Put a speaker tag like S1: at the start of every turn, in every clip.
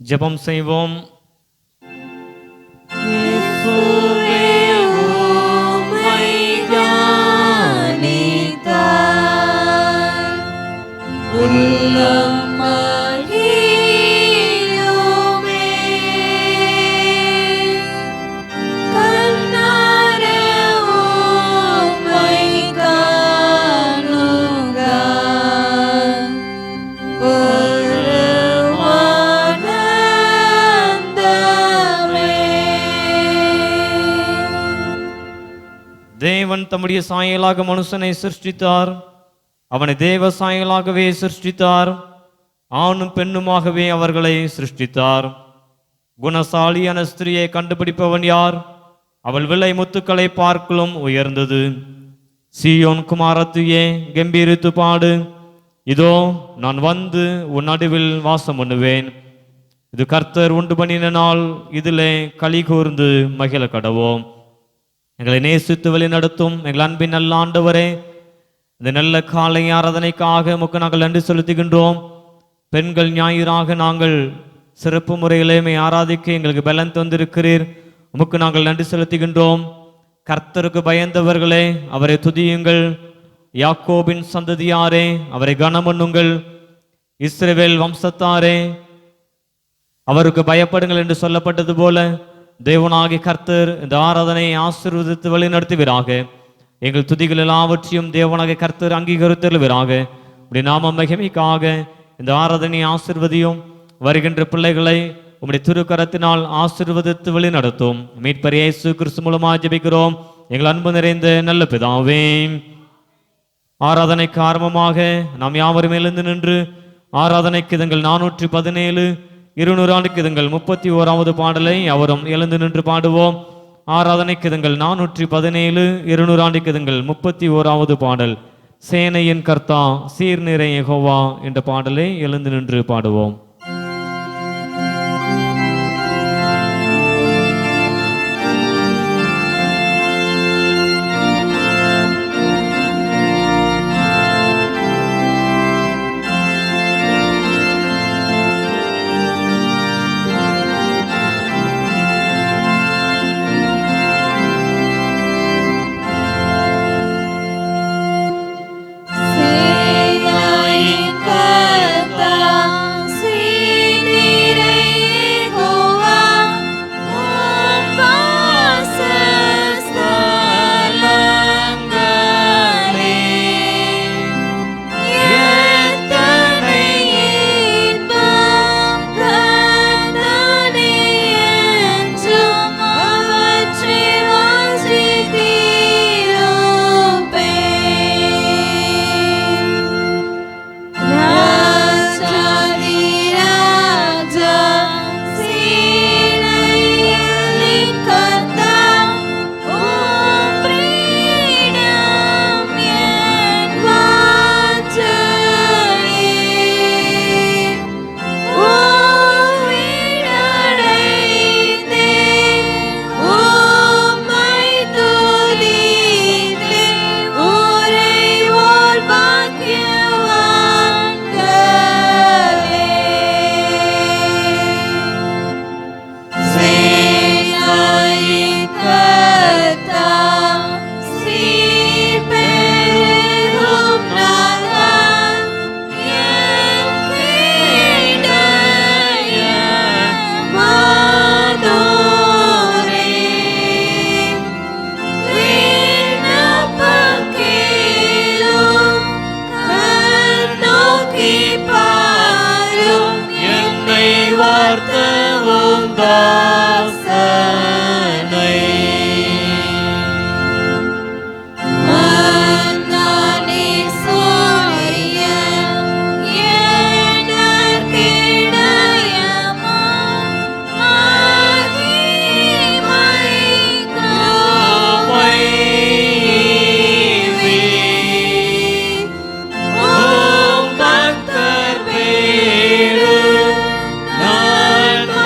S1: ஜெபம் செய்வோம். தேவன் தம்முடைய சாயலாக மனுஷனை சிருஷ்டித்தார். அவனை தேவ சாயலாகவே சிருஷ்டித்தார். ஆணும் பெண்ணுமாகவே அவர்களை சிருஷ்டித்தார். குணசாலியான ஸ்திரியை கண்டுபிடிப்பவன் யார்? அவள் விலை முத்துக்களை பார்க்கலும் உயர்ந்தது. சீயோன் குமாரத்தியே, கம்பீரித்து பாடு. இதோ நான் வந்து உன் நடுவில் வாசம் பண்ணுவேன். இது கர்த்தர் உண்டு பண்ணின நாள், இதிலே களி கூர்ந்து மகிழ கடவோம். எங்களை நேசித்து வழி நடத்தும் எங்கள் அன்பின் நல்ல ஆண்டவரே, இந்த நல்ல காலை ஆராதனைக்காக உமக்கு நாங்கள் நன்றி செலுத்துகின்றோம். பெண்கள் ஞாயிறாக நாங்கள் சிறப்பு முறையிலே ஆராதிக்க எங்களுக்கு பலன் தந்திருக்கிறீர். உமக்கு நாங்கள் நன்றி செலுத்துகின்றோம். கர்த்தருக்கு பயந்தவர்களே, அவரை துதியுங்கள். யாக்கோபின் சந்ததியாரே, அவரை கனமண்ணுங்கள். இஸ்ரவேல் வம்சத்தாரே, அவருக்கு பயப்படுங்கள் என்று சொல்லப்பட்டது போல தேவனாகி கர்த்தர் இந்த ஆராதனையை ஆசீர்வதித்து வழி நடத்துவீராக. எங்கள் துதிகள் எல்லாவற்றையும் தேவனாகிய கர்த்தர் அங்கீகரித்தருவீராக. உடைய நாம மகிமைக்காக இந்த ஆராதனை ஆசீர்வதியும். வருகின்ற பிள்ளைகளை உம்முடைய திருக்கரத்தினால் ஆசீர்வதித்து வழி நடத்தும். மீட்பர் இயேசு கிறிஸ்து மூலமாக ஜெபிக்கிறோம் எங்கள் அன்பு நிறைந்த நல்ல பிதாவே. ஆராதனைக்கு ஆரம்பமாக நாம் யாவரும் எழுந்து நின்று ஆராதனைக்கு இதங்கள் 417 200 ஆண்டுக்கு இதங்கள் 31வது பாடலை அவரும் எழுந்து நின்று பாடுவோம். ஆராதனைக்கு இதங்கள் 417 200 ஆண்டுக்கு இதங்கள் 31வது பாடல் சேனையின் கர்த்தா சீர்நிறை யெகோவா என்ற பாடலை எழுந்து நின்று பாடுவோம்.
S2: நான்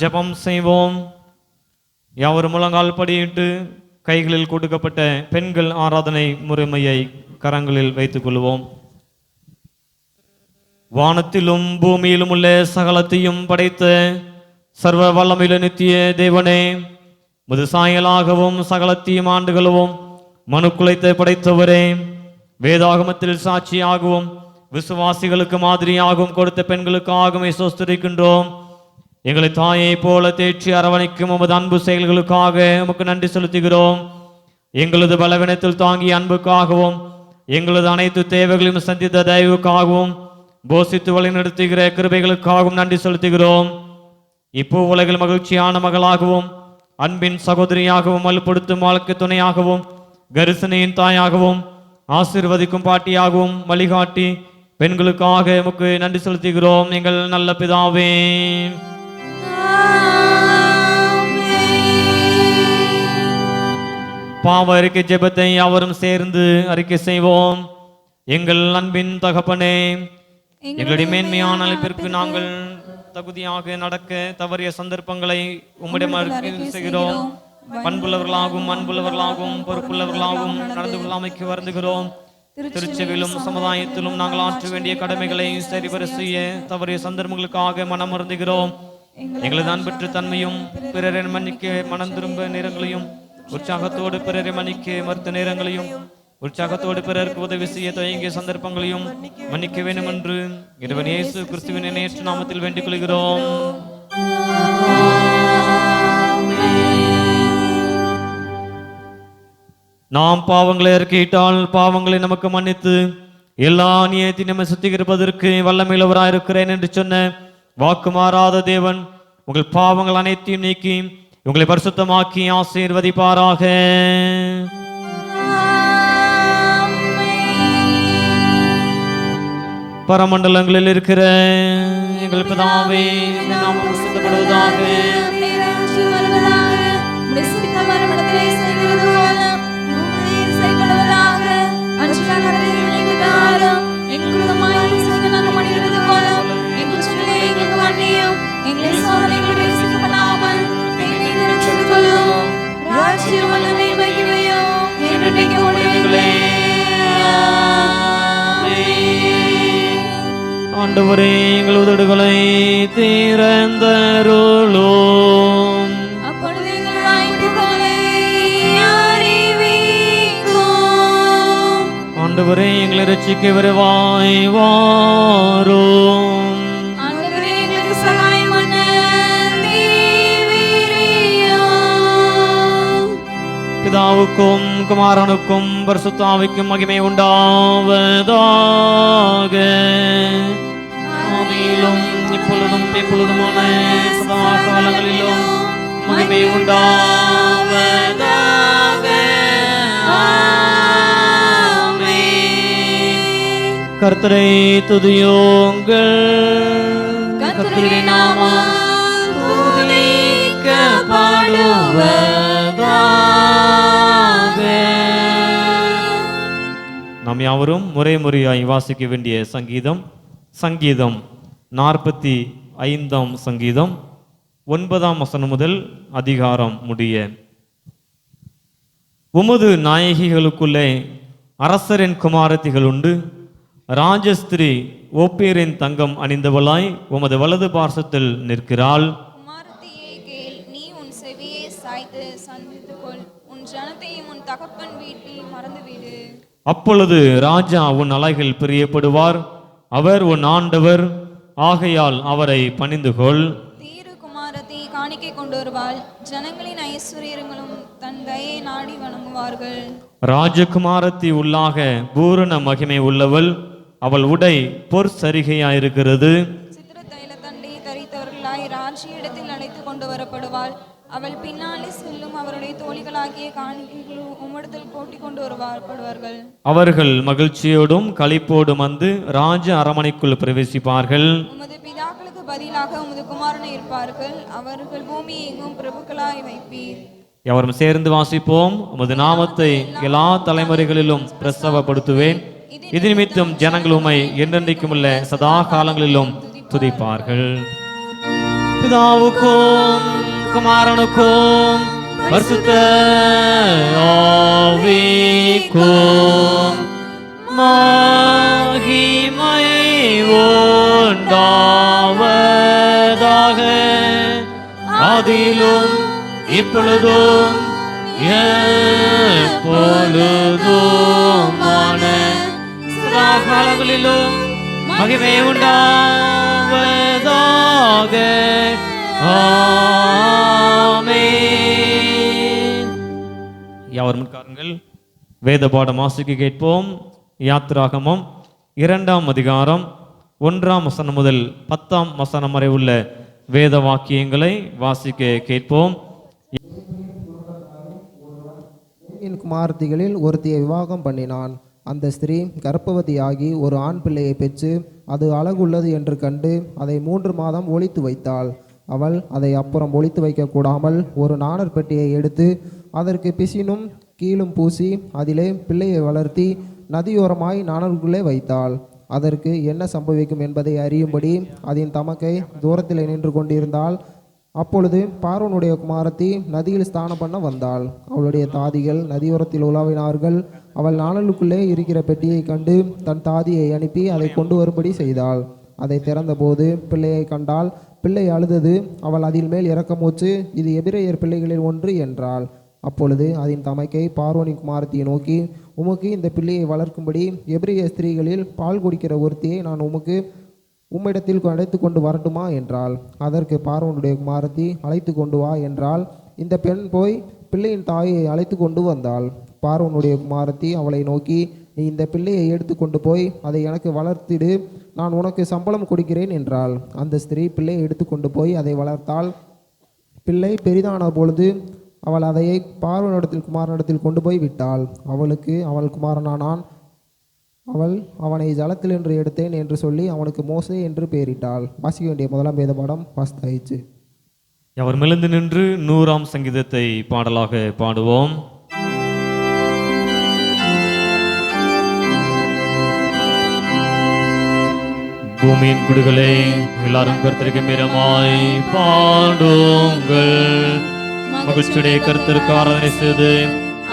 S1: ஜெபம் செய்வோம். யாவரும் முழங்கால் படியிட்டு கைகளில் கொடுக்கப்பட்ட பெண்கள் ஆராதனை முறைமையை கரங்களில் வைத்துக் கொள்வோம். வானத்திலும் பூமியிலும் உள்ள சகலத்தையும் படைத்த சர்வ வல்லமையுள்ள நித்திய தேவனே, முது சாயலாகவும் சகலத்தையும் ஆண்டுகளவும் மனுக்குலைத்தை படைத்தவரே, வேதாகமத்தில் சாட்சியாகவும் விசுவாசிகளுக்கு மாதிரியாகவும் கொடுத்த பெண்களுக்காகவும் சோஸ்தரிக்கின்றோம். எங்களை தாயை போல தேற்றி அரவணைக்கும் உமது அன்பு செயல்களுக்காக உமக்கு நன்றி செலுத்துகிறோம். எங்களது பலவீனத்தில் தாங்கிய அன்புக்காகவும் எங்களது அனைத்து தேவைகளையும் சந்தித்த தயவுக்காகவும் போஷித்து வழிநடத்துகிற கிருபைகளுக்காகவும் நன்றி செலுத்துகிறோம். இப்போ உலகில் மகிழ்ச்சியான மகளாகவும் அன்பின் சகோதரியாகவும் வலுப்படுத்தும் வாழ்க்கை துணையாகவும் கரிசனையின் தாயாகவும் ஆசீர்வதிக்கும் பாட்டியாகவும் வழிகாட்டி பெண்களுக்காக உமக்கு நன்றி செலுத்துகிறோம். எங்கள் நல்ல பிதாவே, பாவ அறிக்கை ஜெபத்தை யாவரும் சேர்ந்து அறிக்கை செய்வோம். எங்கள் அன்பின் தகப்பனே, எங்களுடைய மேன்மையான அழைப்பிற்கு நாங்கள் தகுதியாக நடக்க தவறிய சந்தர்ப்பங்களை உம்மிடம் செய்கிறோம். பண்புள்ளவர்களாகவும் அன்புள்ளவர்களாகவும் பொறுப்புள்ளவர்களாகவும் நடந்து கொள்ளாமைக்கு வருந்துகிறோம். திருச்செவிலும் சமுதாயத்திலும் நாங்கள் ஆற்ற வேண்டிய கடமைகளை சரிவர செய்ய தவறிய சந்தர்ப்பங்களுக்காக மனம் வருந்துகிறோம். எங்களது அன்பற்ற தன்மையும் பிறரை மன்னிக்க மனம் திரும்ப நேரங்களையும் உற்சாகத்தோடு பிறரை மன்னிக்க மறுத்த நேரங்களையும் உற்சாகத்தோடு பிறருக்கு உதவி செய்ய தயங்கிய சந்தர்ப்பங்களையும் மன்னிக்க வேண்டும் என்று இறைவன் இயேசு கிறிஸ்துவின் நேற்று நாமத்தில் வேண்டிக் கொள்கிறோம். நாம் பாவங்களை அறிக்கையிட்டால் பாவங்களை நமக்கு மன்னித்து எல்லா அநியாயத்தையும் நம்மை சுத்திகரிப்பதற்கு வல்லமையுள்ளவராயிருக்கிறேன் என்று சொன்ன வாக்கு மாறாத தேவன் உங்கள் பாவங்கள் அனைத்தையும் நீக்கி உங்களை பரிசுத்தமாக்கி ஆசீர்வதிப்பாராக. பரமண்டலங்களில் இருக்கிற எங்கள் பிதாவே, நாமம் பரிசுத்தப்படுவதாக. ஆண்டவரே, எங்கள் உதடுகளை திறந்தருளும். ஆண்டவரே, எங்களை ரட்சிக்க விரைவாய் வாரும். பிதாவுக்கும் குமாரனுக்கும் பரிசுத்த ஆவிக்கும் மகிமை உண்டாவதாக. ஆதியிலும் இப்பொழுதும் எப்பொழுதுமான சதா காலங்களிலும் மகிமை உண்டாவதாக. கர்த்தரை துதியுங்கள். கர்த்தருடைய நாமம் துதிக்கப்படுவதாக. நாம் யாவரும் முறையாய் வாசிக்க வேண்டிய சங்கீதம் 45 சங்கீதம் 9 முதல் அதிகாரம் முடிய. உமது நாயகிகளுக்குள்ளே அரசரின் குமாரத்திகள் உண்டு. ராஜஸ்திரீ ஓப்பேரின் தங்கம் அணிந்தவளாய் உமது வலது பார்சத்தில் நிற்கிறாள்.
S2: குமாரத்தியே கேள், நீ உன் செவியை சாய்த்து சந்தித்துக்கொள், உன் ஜனத்தையும் உன் தகப்பன் வீட்டில் மறந்துவிடு.
S1: அப்பொழுது ராஜா உன் அலைகள் பிரியப்படுவார். அவர் உன் ஆண்டவர், ஆகையால் அவரை பணிந்துகொள்.
S2: தீரு குமாரத்தை காணிக்கை கொண்டு வருவாள், ஜனங்களின் ஐஸ்வர்யங்களும் தன் தயை நாடி வணங்குவார்கள்.
S1: ராஜகுமாரத்தி உள்ளாக பூரண மகிமை உள்ளவள், அவள் உடை பொற் சரிகையாயிருக்கிறது.
S2: சித்திர தைல தண்டை தரித்தவர்களாய் ராஜ்யத்தில் அழைத்து கொண்டு வரப்படுவாள். அவள் பின்னாலே செல்லும் அவருடைய தோழிகளாகிய காணிக்கைகள் உம்மிடத்தில் கூட்டிக் கொண்டு வரப்படுவார்கள். அவர்கள்
S1: மகிழ்ச்சியோடும் களிப்போடும் வந்து ராஜ அரமனைக்குள் பிரவேசிப்பார்கள்.
S2: உமது பிதாக்களுக்கு பதிலாக உமது குமாரனை இருப்பார்கள். அவர்கள் பூமி எங்கும் பிரபுக்களாய் வைப்பீர்.
S1: எவரும் சேர்ந்து வாசிப்போம். உமது நாமத்தை எல்லா தலைமுறைகளிலும் பிரசவப்படுத்துவேன். இது நிமித்தம் ஜனங்கள் உம்மை என்றென்றைக்கும் உள்ள சதா காலங்களிலும் துதிப்பார்கள். பிதாவுக்கும் குமாரனுக்கும் பரிசுத்த ஆவிக்கும் மகிமை உண்டாவதாக. ஆதியிலும் இப்பொழுதும் எப்பொழுதுமான சதா காலங்களிலும் மகிமை உண்டாவதாக. ஆமென். யாவர் முன்காருங்கள், வேத பாடம் வாசிக்க கேட்போம். யாத்திராகமம் 2ஆம் அதிகாரம் 1ஆம் வசனம் முதல் 10ஆம் வசனம் வரை உள்ள வேத வாக்கியங்களை வாசிக்க கேட்போம்.
S3: என் குமாரத்திகளில் ஒருத்தியை விவாகம் பண்ணினான். அந்த ஸ்திரீ கர்ப்பவதியாகி ஒரு ஆண் பிள்ளையை பெற்று அது அழகுள்ளது என்று கண்டு அதை 3 மாதம் ஒளித்து வைத்தாள். அவள் அதை அப்புறம் ஒளித்து வைக்கக்கூடாமல் ஒரு நாணற் பெட்டியை எடுத்து அதற்கு பிசினும் கீழும் பூசி அதிலே பிள்ளையை வளர்த்தி நதியோரமாய் நாணலுக்குள்ளே வைத்தாள். அதற்கு என்ன சம்பவிக்கும் என்பதை அறியும்படி அதன் தமக்கை தூரத்தில் நின்று கொண்டிருந்தாள். அப்பொழுது பார்வோனுடைய குமாரத்தி நதியில் ஸ்நானம் பண்ண வந்தாள். அவளுடைய தாதிகள் நதியோரத்தில் உலாவினார்கள். அவள் நாணலுக்குள்ளே இருக்கிற பெட்டியை கண்டு தன் தாதியை அனுப்பி அதை கொண்டு வரும்படி செய்தாள். அதை திறந்தபோது பிள்ளையை கண்டாள். பிள்ளை அழுதது. அவள் அதில் மேல் இரக்கமூச்சு, இது எபிரேயர் பிள்ளைகளில் ஒன்று என்றாள். அப்பொழுது அதன் தமக்கை பார்வோனின் குமாரத்தியை நோக்கி, உமக்கு இந்த பிள்ளையை வளர்க்கும்படி எபிரேய ஸ்திரீகளில் பால் குடிக்கிற ஒருத்தியை நான் உம்மிடத்தில் அழைத்து கொண்டு வரட்டுமா என்றாள். அதற்கு பார்வோனுடைய குமாரத்தி, அழைத்து கொண்டு வா என்றாள். இந்த பெண் போய் பிள்ளையின் தாயை அழைத்து கொண்டு வந்தாள். பார்வோனுடைய குமாரத்தி அவளை நோக்கி, நீ இந்த பிள்ளையை எடுத்து கொண்டு போய் அதை எனக்கு வளர்த்திடு, நான் உனக்கு சம்பளம் கொடுக்கிறேன் என்றாள். அந்த ஸ்திரீ பிள்ளையை எடுத்து கொண்டு போய் அதை வளர்த்தாள். பிள்ளை பெரிதான பொழுது அவள் அதை பார்வோனிடத்தில் குமாரனிடத்தில் கொண்டு போய் விட்டாள். அவளுக்கு அவள் குமாரனானான். அவள் அவனை ஜலத்தில் என்று எடுத்தேன் என்று சொல்லி அவனுக்கு மோசே என்று பெயரிட்டாள். வாசிக்க வேண்டிய முதலாம் வேத பாடம் வாசித்தாயிற்று.
S1: அவர் மெலிந்து நின்று 100ஆம் சங்கீதத்தை பாடலாக பாடுவோம். பூமியின் குடிகளே, எல்லாரும் கர்த்தருக்கு மீறமாய் பாடுங்கள். மகிழ்ச்சியுடைய கர்த்தருக்கு ஆராதனை செய்து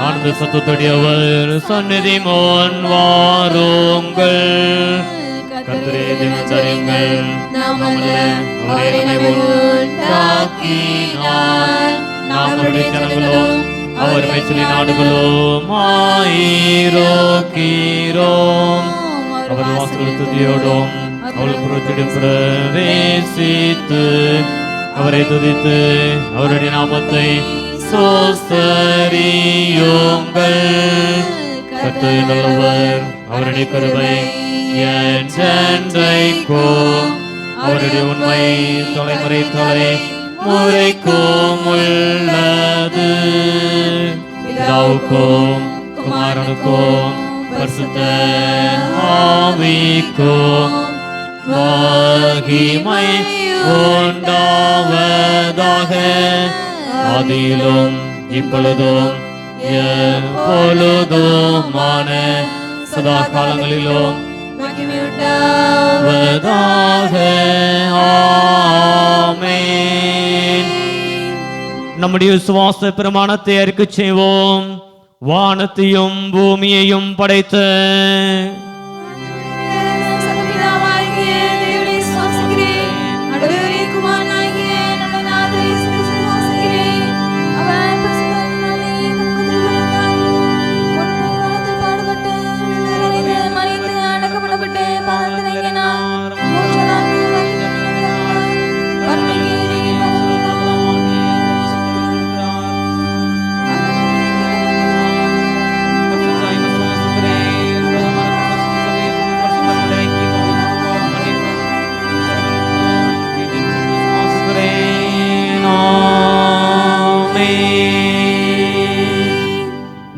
S1: ஆனந்த சத்தத்தோடு அவர் சந்நிதி முன் வாருங்கள். கர்த்தரே தேவன் தரியுங்கள், நாமல்ல அவரே நம்மை உண்டாக்கினார். நாம் அவருடைய ஜனங்களும் அவர் மேய்ச்சலின் நாடுகளும் ஆயிருக்கிறோம். அவர் வாசல் துதியோடும் அவள் புறத்திடும் பிரவேசித்து அவரை துதித்து அவருடைய நாமத்தை சோஸ்தரியுங்கள். கர்த்தர் நல்லவர், அவருடைய கிருபை என்றென்றைக்கும், அவருடைய உண்மை தலைமுறைக்கும் உள்ளது. பிதாவுக்கும் குமாரனுக்கும் பரிசுத்த ஆவிக்கும் மகிமை உண்டாவதாக. ஆதியிலும் இப்பொழுதும் எப்பொழுதுமான சதா காலங்களிலும் மகிமை உண்டாவதாக. ஆமென். நம்முடைய விசுவாச பிரமாணத்தை அறிக்கை செய்வோம். வானத்தையும் பூமியையும் படைத்த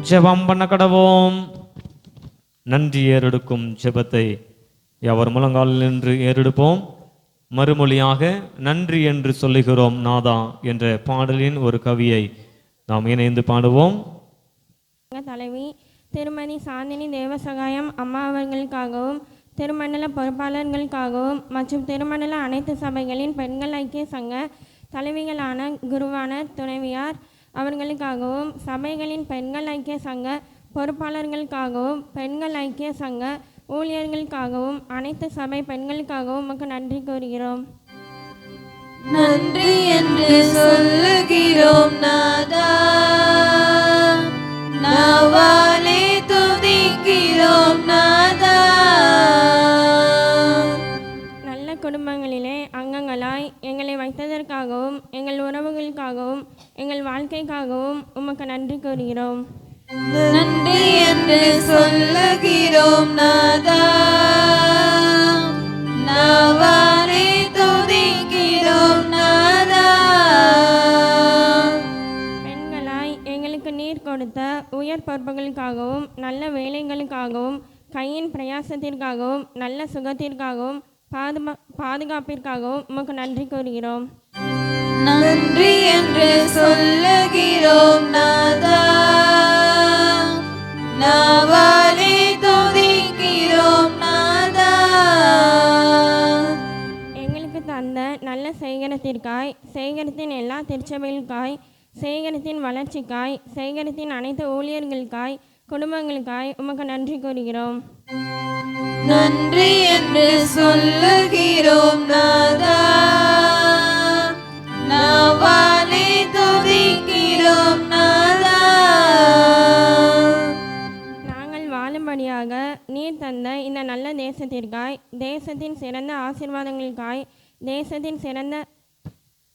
S1: ஜெபம் பண்ண கடவோம். நன்றி ஏறெடுக்கும் ஜெபத்தை எவர் முழங்காலில் நின்று ஏறெடுப்போம். மறுமொழியாக நன்றி என்று சொல்லுகிறோம் நாதா என்ற பாடலின் ஒரு கவியை நாம் இணைந்து பாடுவோம்.
S4: தலைவி திருமதி சாந்தினி தேவசகாயம் அம்மா அவர்களுக்காகவும் திருமண்டல பொறுப்பாளர்களுக்காகவும் மற்றும் திருமண்டல அனைத்து சபைகளின் பெண்கள் ஐக்கிய சங்க தலைவிகளான குருவானர் துணைவியார் அவர்களுக்காகவும் சபைகளின் பெண்கள் ஐக்கிய சங்க பொறுப்பாளர்களுக்காகவும் பெண்கள் ஐக்கிய சங்க ஊழியர்களுக்காகவும் அனைத்து சபை பெண்களுக்காகவும் உமக்கு நன்றி கூறுகிறோம்.
S5: நன்றி என்று சொல்லுகிறோம் நாதா, நாவாலே துதிக்கிறோம் நாதா.
S4: நல்ல குடும்பங்களிலே அங்கங்களாய் எங்களை வைத்ததற்காகவும் எங்கள் உறவுகளுக்காகவும் எங்கள் வாழ்க்கைக்காகவும் உமக்கு நன்றி கூறுகிறோம்.
S5: நன்றி என்று சொல்லுகிறோம் நாதா, நாவாலே துதிக்கிறோம் நாதா.
S4: பெண்களாய் எங்களுக்கு நீர் கொடுத்த உயர் பொறுப்புகளுக்காகவும் நல்ல வேலைகளுக்காகவும் கையின் பிரயாசத்திற்காகவும் நல்ல சுகத்திற்காகவும் பாதுகாப்பிற்காகவும் உமக்கு நன்றி கூறுகிறோம்.
S5: நன்றி என்று சொல்லுகிறோம் நாதா, நாவாலே துதிக்கிறோம் நாதா.
S4: எங்களுக்கு தந்த நல்ல சேகரத்திற்காய், சேகரத்தின் எல்லா திருச்சபைகளுக்காய், சேகரத்தின் வளர்ச்சிக்காய், சேகரத்தின் அனைத்து ஊழியர்களுக்காய், குடும்பங்களுக்காய் உமக்கு நன்றி கூறுகிறோம்.
S5: நன்றி என்று சொல்லுகிறோம் நாதா, நாவாலே துதிக்கிறோம் நாதா.
S4: நாங்கள் வாழும்படியாக நீர் தந்த இந்த நல்ல தேசத்திற்காய், தேசத்தின் சிறந்த ஆசீர்வாதங்களுக்காய், தேசத்தின் சிறந்த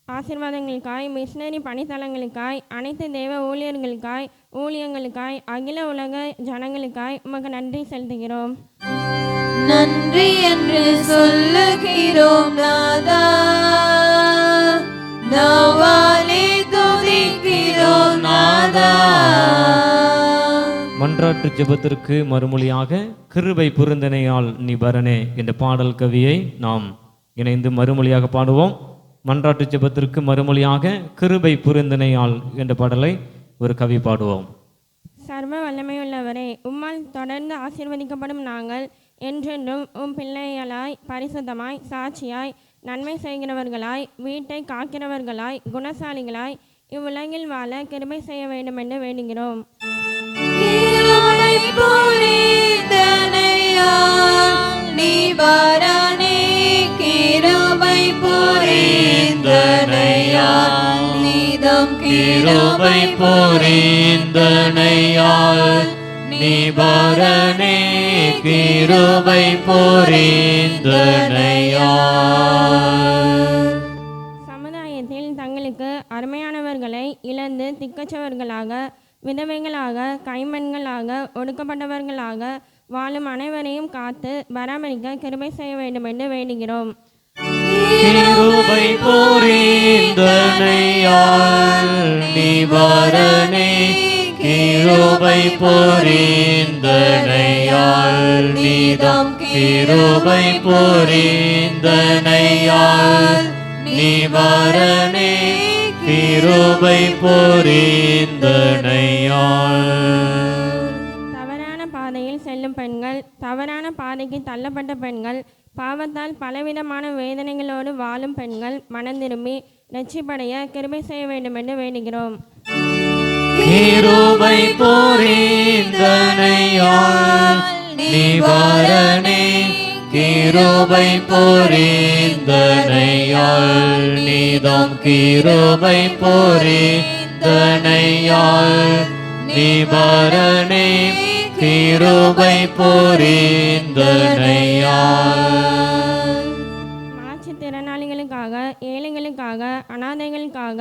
S4: ஆசீர்வாதங்களுக்காய், மிஷினரி பணித்தளங்களுக்காய், அனைத்து தேவ ஊழியர்களுக்காய், ஊழியங்களுக்காய், அகில உலக ஜனங்களுக்காய் உமக்கு நன்றி செலுத்துகிறோம்.
S5: நன்றி என்று சொல்லுகிறோம் நாதா, நாவாலே துதிக்கிறோம் நாதா.
S1: மன்றாட்டு ஜெபத்திற்கு மறுமொழியாக கிருபை புரிந்தனையால் நீ பரனே என்ற பாடல் கவியை நாம் இணைந்து மறுமொழியாக பாடுவோம். மன்றாட்டு ஜெபத்திற்கு மறுமொழியாக கிருபை புரிந்தனையால் என்ற பாடலை ஒரு கவி பாடுவோம்.
S4: சர்வ வல்லமையுள்ளவரே, உம்மால் தொடர்ந்து ஆசீர்வதிக்கப்படும் நாங்கள் என்றென்றும் உம் பிள்ளைகளாய், பரிசுத்தமாய், சாட்சியாய், நன்மை செய்கிறவர்களாய், வீட்டை காக்கிறவர்களாய், குணசாலிகளாய் இவ்வுலகில் வாழ கிருபை செய்ய வேண்டும் என்று வேண்டுகிறோம்.
S5: கிருபை புரிந்தனையால் நீ பரனே, கிருபை புரிந்தனையால் நீதம்
S1: கிருபை புரிந்தனையால் நீ பரனே, கிருபை புரிந்தனையால்.
S4: சமுதாயத்தில் தங்களுக்கு அருமையானவர்களை இழந்து திக்கற்றவர்களாக, விதவைகளாக, கைம்பெண்களாக, ஒடுக்கப்பட்டவர்களாக வாழும் அனைவரையும் காத்து பராமரிக்க கிருபை செய்ய வேண்டும் என்று வேண்டுகிறோம்.
S1: கிருபை புரிந்தனையால் நீ பரனே, கிருபை புரிந்தனையால் நீதம் கிருபை புரிந்தனையால் நீ பரனே, கிருபை புரிந்தனையால்.
S4: தவறான பாதையில் செல்லும் பெண்கள், தவறான பாதைக்கு தள்ளப்பட்ட பெண்கள், பாவத்தால் பலவிதமான வேதனைகளோடு வாழும் பெண்கள் மனம் திரும்பி ரட்சிப்படைய கிருபை செய்ய வேண்டும் என்று வேண்டுகிறோம்.
S1: கிருபை புரிந்தனையால் நீ பரனே, கிருபை புரிந்தனையால் நீதம் கிருபை புரிந்தனையால் நீ பரனே, கிருபை புரிந்தனையால்.
S4: மாற்றுத்திறனாளிகளுக்காக, ஏழைகளுக்காக, அனாதைகளுக்காக,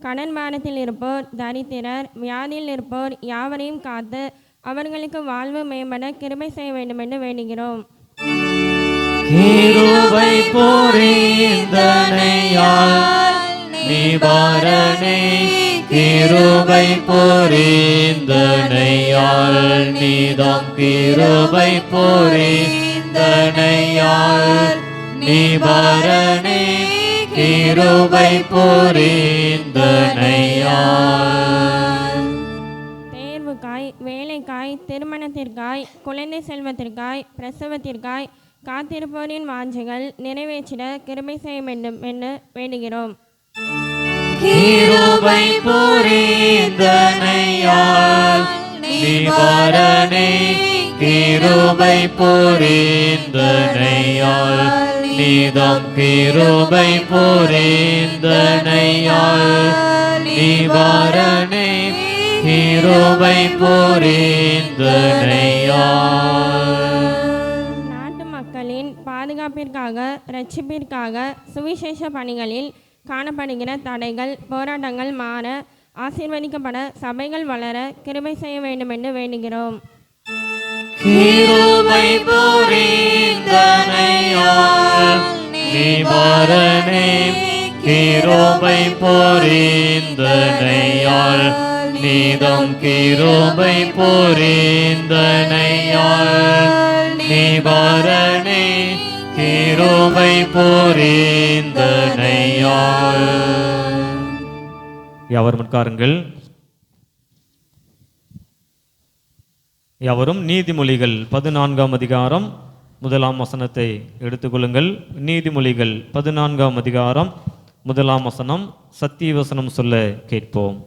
S4: கடன் பாரத்தில் இருப்போர், தரித்திரர், வியாதியில் இருப்போர் யாவரையும் காத்து அவர்களுக்கு வாழ்வு மேம்பட கிருபை செய்ய வேண்டும் என்று வேண்டுகிறோம்.
S1: கிருபை புரிந்தனையால் நீ பரனே, கிருபை புரிந்தனையால் நீதம் கிருபை புரிந்தனையால் நீ பரனே, கிருபை புரிந்தனையால்.
S4: தேர்வுக்காய், வேலைக்காய், திருமணத்திற்காய், குழந்தை செல்வத்திற்காய், பிரசவத்திற்காய், காத்திருப்போரின் வாஞ்சைகள் நிறைவேற்றிட கிருபை செய்ய வேண்டும் என்று வேண்டுகிறோம்.
S5: கிருபை புரிந்தனையால் நிவாரணே
S1: கிருபை புரிந்தனையால் நீதம் கிருபை புரிந்தனையால் நிவாரணே கிருபை புரிந்தனையால்.
S4: நாட்டு மக்களின் பாதுகாப்பிற்காக இரட்சிப்பிற்காக சுவிசேஷ பணிகளில் காணப்படுகிற தடைகள் போராட்டங்கள் மாற ஆசீர்வதிக்கப்பட சபைகள் வளர கிருபை செய்ய வேண்டும் என்று வேண்டுகிறோம்.
S1: கிருபை புரிந்தனையால் நிவாரணே கிருபை புரிந்தனையால் நீதம் கிருபை புரிந்தனையால் நிவாரணே கிருபை புரிந்தனையால். யாவரும் உட்காருங்கள். யாவரும் நீதிமொழிகள் 14ஆம் அதிகாரம் 1ஆம் வசனத்தை எடுத்துக்கொள்ளுங்கள். நீதிமொழிகள் 14ஆம் அதிகாரம் 1ஆம் வசனம். சத்திய வசனம் சொல்ல கேட்போம்.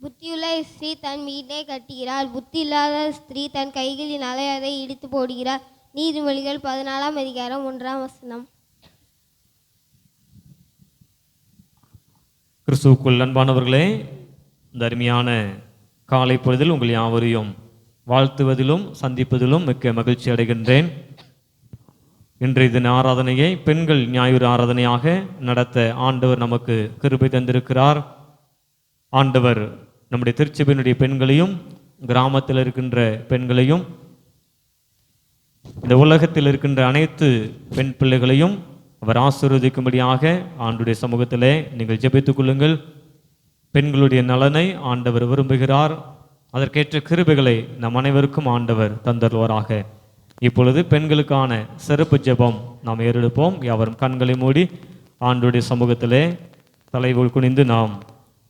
S6: புத்தியுள்ள ஸ்திரீ தன் வீட்டை கட்டுகிறாள், புத்தி இல்லாத ஸ்திரீ தன் கைகளினாலே அதை இடித்து போடுகிறார். நீதிமொழிகள் 14ஆம் அதிகாரம் 1ஆம் வசனம்.
S1: கிறிஸ்துவுக்குள் அன்பானவர்களே, இந்த அருமையான காலை பொழுதில் உங்கள் யாவரையும் வாழ்த்துவதிலும் சந்திப்பதிலும் மிக்க மகிழ்ச்சி அடைகின்றேன். இன்றைய தின ஆராதனையை பெண்கள் ஞாயிறு ஆராதனையாக நடத்த ஆண்டவர் நமக்கு கிருபை தந்திருக்கிறார். ஆண்டவர் நம்முடைய திருச்சபையினுடைய பெண்களையும் கிராமத்தில் இருக்கின்ற பெண்களையும் இந்த உலகத்தில் இருக்கின்ற அனைத்து பெண் பிள்ளைகளையும் அவர் ஆசீர்வதிக்கும்படியாக ஆண்டுடைய சமூகத்திலே நீங்கள் ஜெபித்துக் கொள்ளுங்கள். பெண்களுடைய நலனை ஆண்டவர் விரும்புகிறார். அதற்கேற்ற கிருபைகளை நம் அனைவருக்கும் ஆண்டவர் தந்தருவாராக. இப்பொழுது பெண்களுக்கான சிறப்பு ஜெபம் நாம் ஏறெடுப்போம். யாவரும் கண்களை மூடி ஆண்டுடைய சமூகத்திலே தலைகள் குனிந்து நாம்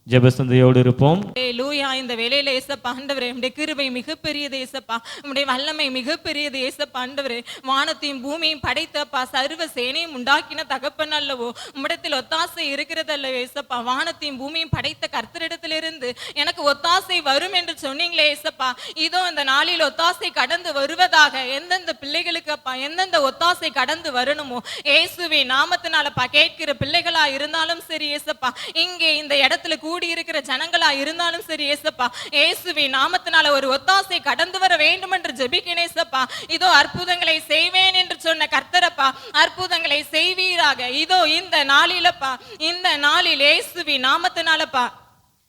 S1: ஜெபசந்தையோடு இருப்போம்.
S7: லூயா, இந்த வேலையில ஏசப்பா ஆண்டவரே, உம்முடைய கிருபை மிகப்பெரியது ஏசப்பா, உம்முடைய வல்லமை மிகப்பெரியது ஏசப்பா ஆண்டவரே. வானத்தையும் பூமியும் படைத்தப்பா, சர்வ சேனையும் உண்டாக்கின தகப்பன் அல்லவோ, உம்மிடத்தில் ஒத்தாசை இருக்கிறதல்ல ஏசப்பா. வானத்தையும் பூமியும் படைத்த கர்த்தரிடத்திலிருந்து எனக்கு ஒத்தாசை வரும் என்று சொன்னீங்களே ஏசப்பா. இதோ இந்த நாளில் ஒத்தாசை கடந்து வருவதாக எந்தெந்த பிள்ளைகளுக்கு அப்பா எந்தெந்த ஒத்தாசை கடந்து வரணுமோ இயேசுவே நாமத்தினாலப்பா கேட்கிற பிள்ளைகளா இருந்தாலும் சரி ஏசப்பா, இங்கே இந்த இடத்துல கூடி இருக்கிற ஜனங்களா இருந்தாலும் சரி ஏசப்பா, இயேசுவே நாமத்தினால ஒரு ஒத்தாசை கடந்து வர வேண்டும் என்று ஜெபிக்கிறேன் ஏசப்பா. இதோ அற்புதங்களை செய்வேன் என்று சொன்ன கர்த்தரப்பா, அற்புதங்களை செய்வீராக. இதோ இந்த நாளிலப்பா, இந்த நாளில் இயேசுவே நாமத்தினாலப்பா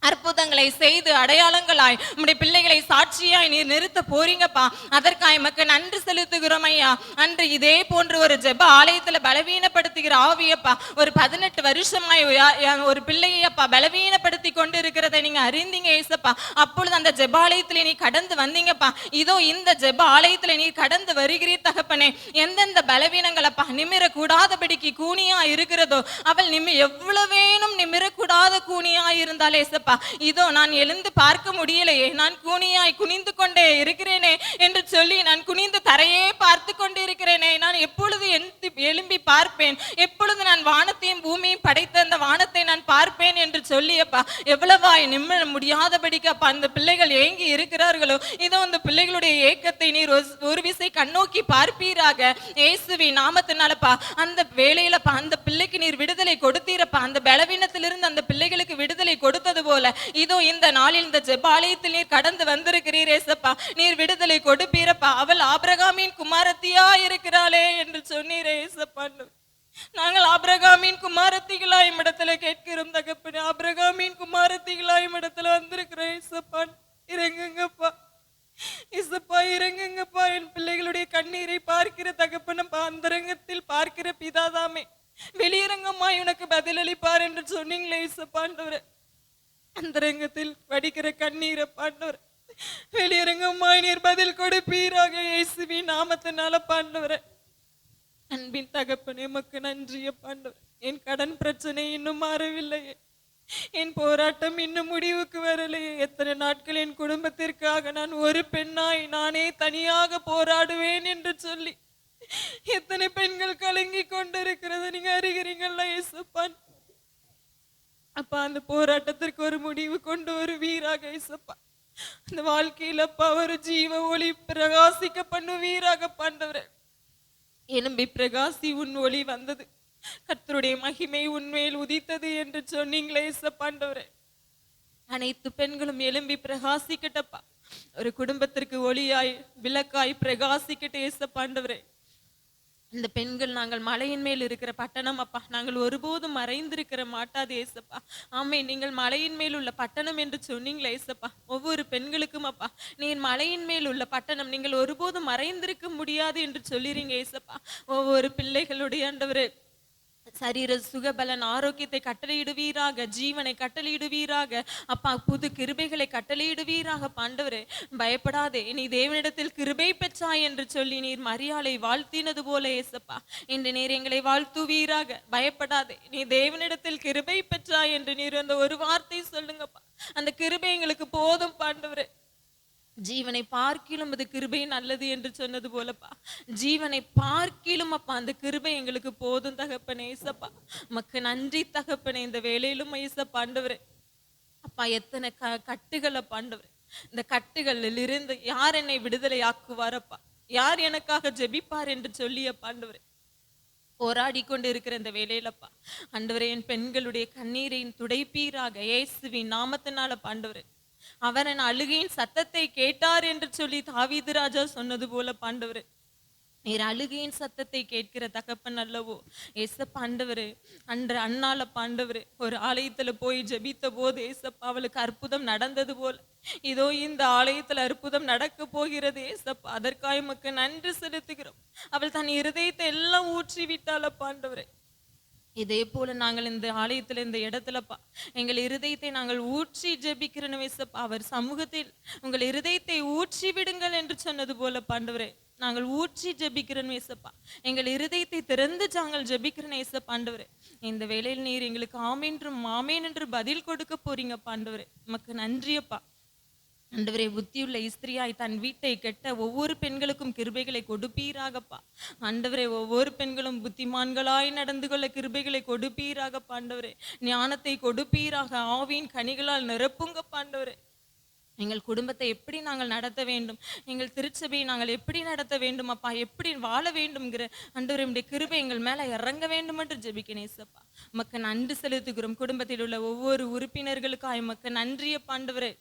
S7: அற்புதங்களை செய்து அடையாளங்களாய் உம்முடைய பிள்ளைகளை சாட்சியாய் நீர் நிறுத்த போறீங்கப்பா. அதற்காக எமக்கு நன்றி செலுத்துகிறோம் ஐயா. அன்று இதே போன்ற ஒரு ஜெப ஆலயத்துல பலவீனப்படுத்துகிற ஆவியப்பா, ஒரு 18 வருஷமாய் ஒரு பிள்ளையப்பா பலவீனப்படுத்தி கொண்டு இருக்கிறதை நீங்க அறிந்தீங்க ஏசப்பா. அப்பொழுது அந்த ஜெபாலயத்திலே நீ கடந்து வந்தீங்கப்பா. இதோ இந்த ஜெப ஆலயத்துல நீ கடந்து வருகிறீர் தகப்பனே. எந்தெந்த பலவீனங்களப்பா நிமிர கூடாதபடிக்கு கூனியா இருக்கிறதோ, அவள் எவ்வளவேனும் நிமிரக்கூடாத கூனியா இருந்தாலே ஏசப்பா, இதோ நான் எழுந்து பார்க்க முடியலையே, நான் கூனியாய் குனிந்து கொண்டே இருக்கிறேனே என்று சொல்லி நான் குனிந்து தரையே பார்த்து கொண்டு இருக்கிறேனே, நான் எப்பொழுது எழும்பி பார்ப்பேன், எப்பொழுது நான் வானத்தையும் பூமியும் படைத்த அந்த வானத்தை நான் பார்ப்பேன் என்று சொல்லியப்பா, எவ்வளவாய் நிமிர முடியாதபடிக்கு அப்பா அந்த பிள்ளைகள் ஏங்கி இருக்கிறார்களோ, இதோ அந்த பிள்ளைகளுடைய ஏக்கத்தை நீர் ஒரு விசை கண்ணோக்கி பார்ப்பீராக இயேசுவே நாமத்தினாலப்பா. அந்த வேளையிலப்பா அந்த பிள்ளைக்கு நீர் விடுதலை கொடுத்தீரப்பா. அந்த பலவீனத்திலிருந்து அந்த பிள்ளைகளுக்கு விடுதலை கொடுத்தது போல இதோ இந்த நாளில் இந்த ஜெபாலயத்தில் நீர் கடந்து வந்திருக்கிறீர் ஏசப்பா. நீர் விடுதலை கொடுப்பீரப்பா. அவள் ஆபிரகாமின் குமாரத்தியா இருக்கிறாளே என்று சொன்னீரே ஏசப்பா. நாங்கள் ஆபிரகாமின் குமாரத்திகளா இடத்துல கேட்கிறோம் தகப்பனே. ஆபிரகாமின் குமாரத்திகளா இடத்துல வந்திருக்கிறோம் ஏசப்பா. இறங்குங்கப்பா இசப்பா, இறங்குங்கப்பா. என் பிள்ளைகளுடைய கண்ணீரை பார்க்கிற தகப்பனப்பா, அந்தரங்கத்தில் பார்க்கிற பிதாதாமே வெளியரங்கம்மாய் உனக்கு பதிலளிப்பார் என்று சொன்னீங்களே இசப்பாண்டவர். அந்தரங்கத்தில் வடிக்கிற கண்ணீரை பாண்டவர் வெளியரங்கம்மாய் நீர் பதில் கொடுப்பீராக இயேசுவி நாமத்தினால பாண்டவர். அன்பின் தகப்பனே எமக்கு நன்றிய பாண்டவர். என் கடன் பிரச்சனை இன்னும் மாறவில்லையே, என் போராட்டம் இன்னும் முடிவுக்கு வரலையே. எத்தனை நாட்கள் என் குடும்பத்திற்காக நான் ஒரு பெண்ணாய் நானே தனியாக போராடுவேன் என்று சொல்லி எத்தனை பெண்கள் கலங்கி கொண்டு இருக்கிறத நீங்க அறிகிறீங்களா ஏசப்பா? அப்பா, அந்த போராட்டத்திற்கு ஒரு முடிவு கொண்டு வருவீராக ஏசப்பா. அந்த வாழ்க்கையில அப்பா ஒரு ஜீவ ஒளி பிரகாசிக்க பண்ணுவீராக ஆண்டவரே. எலும்பி பிரகாசி, உன் ஒளி வந்தது, கர்த்தருடைய மகிமை உன்மேல் உதித்தது என்று சொன்னீங்களே ஏசப்பா ஆண்டவரே. அனைத்து பெண்களும் எழும்பி பிரகாசிக்கட்டப்பா. ஒரு குடும்பத்திற்கு ஒளியாய் விளக்காய் பிரகாசிக்கட்டு ஏசப்பா ஆண்டவரே. இந்த பெண்கள் நாங்கள் மலையின் மேல் இருக்கிற பட்டணம் அப்பா, நாங்கள் ஒருபோதும் மறைந்திருக்கிற மாட்டாது ஏசப்பா. ஆமே, நீங்கள் மலையின் மேல் உள்ள பட்டணம் என்று சொன்னீங்களே ஏசப்பா. ஒவ்வொரு பெண்களுக்கும் அப்பா, நீர் மலையின் மேல் உள்ள பட்டணம், நீங்கள் ஒருபோதும் மறைந்திருக்க முடியாது என்று சொல்லிறீங்க ஏசப்பா. ஒவ்வொரு பிள்ளைகளுடைய ஆண்டவரே சரீர சுகபலன் ஆரோக்கியத்தை கட்டளையிடுவீராக, ஜீவனை கட்டளையிடுவீராக அப்பா, புது கிருபைகளை கட்டளையிடுவீராக ஆண்டவரே. பயப்படாதே, நீ தேவனிடத்தில் கிருபை பெற்றாய் என்று சொல்லி நீர் மரியாளை வாழ்த்தினது போல ஏசப்பா, இன்று நீர் எங்களை வாழ்த்துவீராக. பயப்படாதே, நீ தேவனிடத்தில் கிருபை பெற்றாய் என்று நீர் அந்த ஒரு வார்த்தை சொல்லுங்கப்பா. அந்த கிருபை எங்களுக்கு போதும் ஆண்டவரே. ஜீவனை பார்க்கிலும் அது கிருபை நல்லது என்று சொன்னது போலப்பா, ஜீவனை பார்க்கிலும் அப்பா அந்த கிருபை எங்களுக்கு போதும் தகப்பனே ஏசப்பா. மக்கு நன்றி தகப்பனே. இந்த வேலையிலும் ஏசப்பா ஆண்டவரே அப்பா, எத்தனை கட்டுகளை ஆண்டவரே, இந்த கட்டுகளில் இருந்து யார் என்னை விடுதலை ஆக்குவாரப்பா, யார் எனக்காக ஜெபிப்பார் என்று சொல்லிய ஆண்டவரே போராடி கொண்டு இருக்கிற இந்த வேலையிலப்பா ஆண்டவரே, என் பெண்களுடைய கண்ணீரை துடைப்பீராக இயேசுவின் நாமத்தினால ஆண்டவரே. அவர் என் அழுகையின் சத்தத்தை கேட்டார் என்று சொல்லி தாவீது ராஜா சொன்னது போல ஆண்டவரே, நீர் அழுகையின் சத்தத்தை கேட்கிற தகப்பன் அல்லவோ ஏசப்பா ஆண்டவரே. அன்று அண்ணால ஆண்டவரே ஒரு ஆலயத்துல போய் ஜெபித்த போது ஏசப்பா அவளுக்கு அற்புதம் நடந்தது போல இதோ இந்த ஆலயத்துல அற்புதம் நடக்க போகிறது ஏசப்பா. அதற்காக உமக்கு நன்றி செலுத்துகிறோம். அவள் தன் இருதயத்தை எல்லாம் ஊற்றி விட்டாளப்பா ஆண்டவரே. இதே போல நாங்கள் இந்த ஆலயத்துல இந்த இடத்துலப்பா எங்கள் இருதயத்தை நாங்கள் ஊற்றி ஜெபிக்கிறோம் ஏசப்பா. அவர் சமூகத்தில் உங்கள் இருதயத்தை ஊற்றி விடுங்கள் என்று சொன்னது போல ஆண்டவரே, நாங்கள் ஊற்றி ஜெபிக்கிறோம் ஏசப்பா. எங்கள் இருதயத்தை திறந்து நாங்கள் ஜெபிக்கிறோம் ஏசப்பா ஆண்டவரே. இந்த வேளையில் நீர் எங்களுக்கு ஆமேன்றும் ஆமேன் என்று பதில் கொடுக்க போறீங்க ஆண்டவரே. உமக்கு நன்றியப்பா ஆண்டவரே. புத்தியுள்ள இஸ்திரியாய் தன் வீட்டை கெட்ட ஒவ்வொரு பெண்களுக்கும் கிருபைகளை கொடுப்பீராகப்பா ஆண்டவரே. ஒவ்வொரு பெண்களும் புத்திமான்களாய் நடந்து கொள்ள கிருபைகளை கொடுப்பீராகப்பா ஆண்டவரே. ஞானத்தை கொடுப்பீராக, ஆவியின் கனிகளால் நிரப்புங்கப்பா ஆண்டவரே. எங்கள் குடும்பத்தை எப்படி நாங்கள் நடத்த வேண்டும், எங்கள் திருச்சபையை நாங்கள் எப்படி நடத்த வேண்டும் அப்பா, எப்படி வாழ வேண்டும்ங்கிற ஆண்டவரே உம்முடைய கிருபை எங்கள் மேல இறங்க வேண்டும் என்று ஜெபிக்கிறேன் ஏசப்பா. உமக்கு நன்றி செலுத்துகிறோம். குடும்பத்தில் உள்ள ஒவ்வொரு உறுப்பினர்களுக்காய் உமக்கு நன்றியப்பா ஆண்டவரே.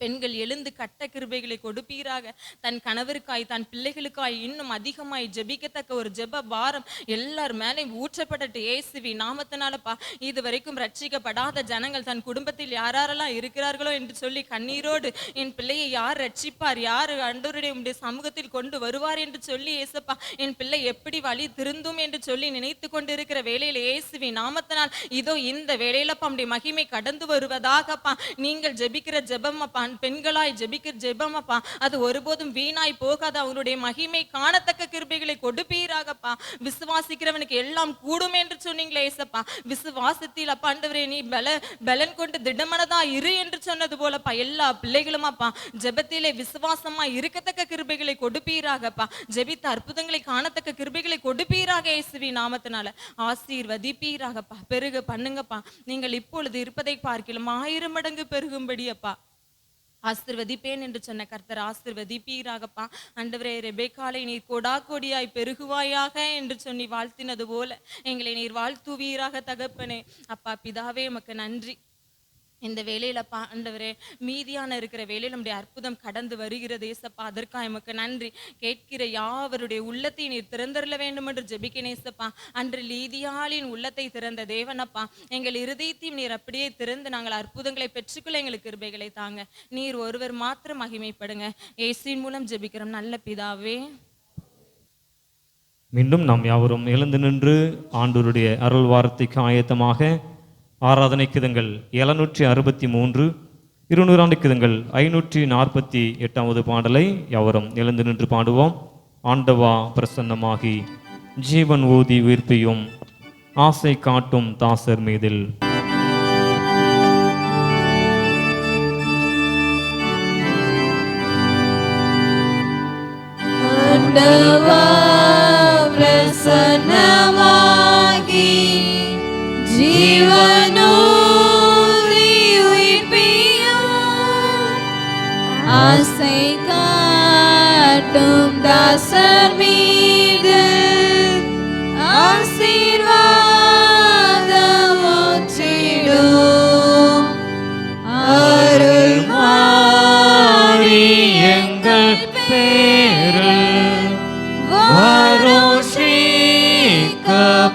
S7: பெண்கள் எழுந்து கட்ட கிருபைகளை கொடுப்பீராக. தன் கணவருக்காய் தன் பிள்ளைகளுக்காய் இன்னும் அதிகமாய் ஜெபிக்கத்தக்க ஒரு ஜெப பாரம் எல்லார் மேலேயும் ஊற்றப்பட்டு இயேசுவி நாமத்தினாலப்பா. இது வரைக்கும் ரட்சிக்கப்படாத ஜனங்கள் தன் குடும்பத்தில் யாரெல்லாம் இருக்கிறார்களோ என்று சொல்லி கண்ணீரோடு என் பிள்ளையை யார் ரட்சிப்பார், யார் ஆண்டவருடைய உம்முடைய சமூகத்தில் கொண்டு வருவார் என்று சொல்லி ஏசப்பா என் பிள்ளை எப்படி வழி திருந்தும் என்று சொல்லி நினைத்து கொண்டு இருக்கிற வேளையில் இயேசுவி நாமத்தினால் இதோ இந்த வேளையிலப்பா உம்முடைய மகிமை கடந்து வருவதாகப்பா. நீங்கள் ஜெபிக்கிற ஜெபம் அப்பா, பெண்களாய் ஜெபிக்கிற ஜெபம் அப்பா, அது ஒருபோதும் வீணாய் போகாத அவருடைய மகிமை காணத்தக்க கிருபைகளை கொடுப்பீராகப்பா. விசுவாசிக்கிறவனுக்கு எல்லாம் கூடும் என்று சொன்னீங்களே ஏசப்பா. விசுவாசத்தில் அப்பா ஆண்டவரே நீ பலன் கொண்டு திடமனதா இரு என்று சொன்னது போலப்பா எல்லா பிள்ளைகளும் அப்பா ஜெபத்திலே விசுவாசமா இருக்கத்தக்க கிருபைகளை கொடுப்பீராகப்பா. ஜெபித்த அற்புதங்களை காணத்தக்க கிருபைகளை கொடுப்பீராக இயேசுவின் நாமத்தினால ஆசீர்வதிப்பீராகப்பா. பெருக பண்ணுங்கப்பா. நீங்கள் இப்பொழுது இருப்பதை பார்க்கலாம் 1000 மடங்கு பெருகும்படி அப்பா ஆசிர்வதிப்பேன் என்று சொன்ன கர்த்தர் ஆசிர்வதிப்பீராகப்பா. ஆண்டவரே ரெபெக்காளை நீர் கொடா கொடியாய் பெருகுவாயாக என்று சொல்லி வாழ்த்தினது போல எங்களை நீர் வாழ்த்துவீராக தகப்பனே. அப்பா பிதாவே உமக்கு நன்றி. இந்த வேலையிலப்பா ஆண்டவரே மீதியான இருக்கிற வேலையில் நம்முடைய அற்புதம் கடந்து வருகிறது ஏசப்பா. அதற்காக எமக்கு நன்றி. கேட்கிற யாவருடைய உள்ளத்தை நீர் திறந்தருள வேண்டும் என்று ஜெபிக்கிறேன் ஏசப்பா. அன்று லீதியாளின் உள்ளத்தை திறந்த தேவனப்பா எங்கள் இருதயத்தையும் நீர் அப்படியே திறந்து நாங்கள் அற்புதங்களை பெற்றுக்கொள்ள எங்களுக்கு கிருபைகளை தாங்க. நீர் ஒருவர் மாத்திரம் மகிமைப்படுங்க. இயேசுவின் மூலம் ஜெபிக்கிறோம் நல்ல பிதாவே.
S1: மீண்டும் நாம் யாவரும் எழுந்து நின்று ஆண்டவருடைய அருள் வார்த்தைக்கு ஆயத்தமாக ஆராதனை கிதங்கள் 763 200 கிதங்கள் 548 பாடலை யாவரும் எழுந்து நின்று பாடுவோம். ஆண்டவா பிரசன்னமாகி ஜீவன் ஊதி உயிர்ப்பியும் ஆசை காட்டும் தாசர் மீதில்.
S5: ஆண்டவா
S2: தாசர் மீது ஆசீர்வாதம் ஊற்றிடும். அருள்
S1: மாறி எங்கள் பேரில் வருஷிக்க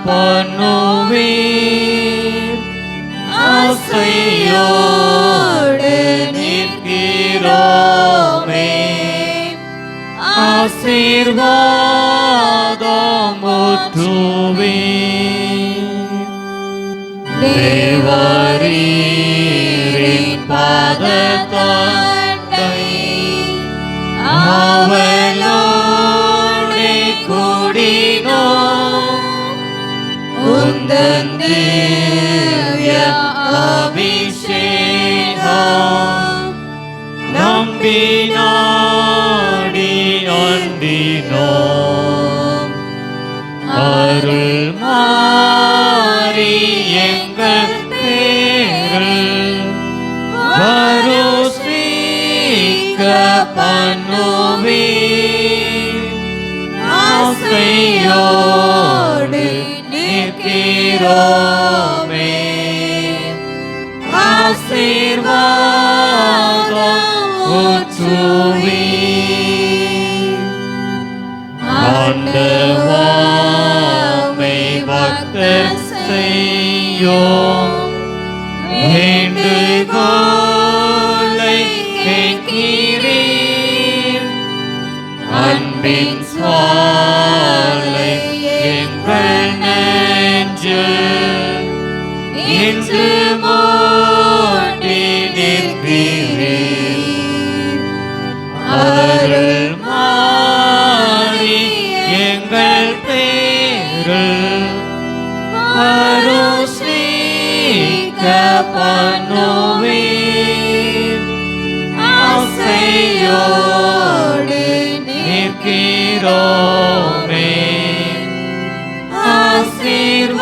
S1: பண்ணுவீர். ஆசையோடு நிற்கிறோமே, ஆசீர்வாதம் ஊற்றுவீர். தேவரீரின் பாதத்தண்டை அவளோடு கூடினோம். உந்தன் திவ்ய அபிஷேகம் நம்பி நாடி அண்டினோம். அருள் மாறி எங்கள் பேரில் வருஷிக்க பண்ணுவீர். ஆசையோடு நிற்கிறோமே, ஆசீர்வாதம் ஊற்றுவீர். ஆண்டவாமை பக்தர் செய்யோம், வேண்டுகோளை கேட்கிறீர். அன்பின் சுவாலை எங்கள் நெஞ்சில் இன்று மூட்டி நிற்கிறீர். அருள் மாறி எங்கள் பேரில் வருஷிக்க பண்ணுவீர். ஆசையோடு நிற்கிறோமே, ஆசீர்வாதம்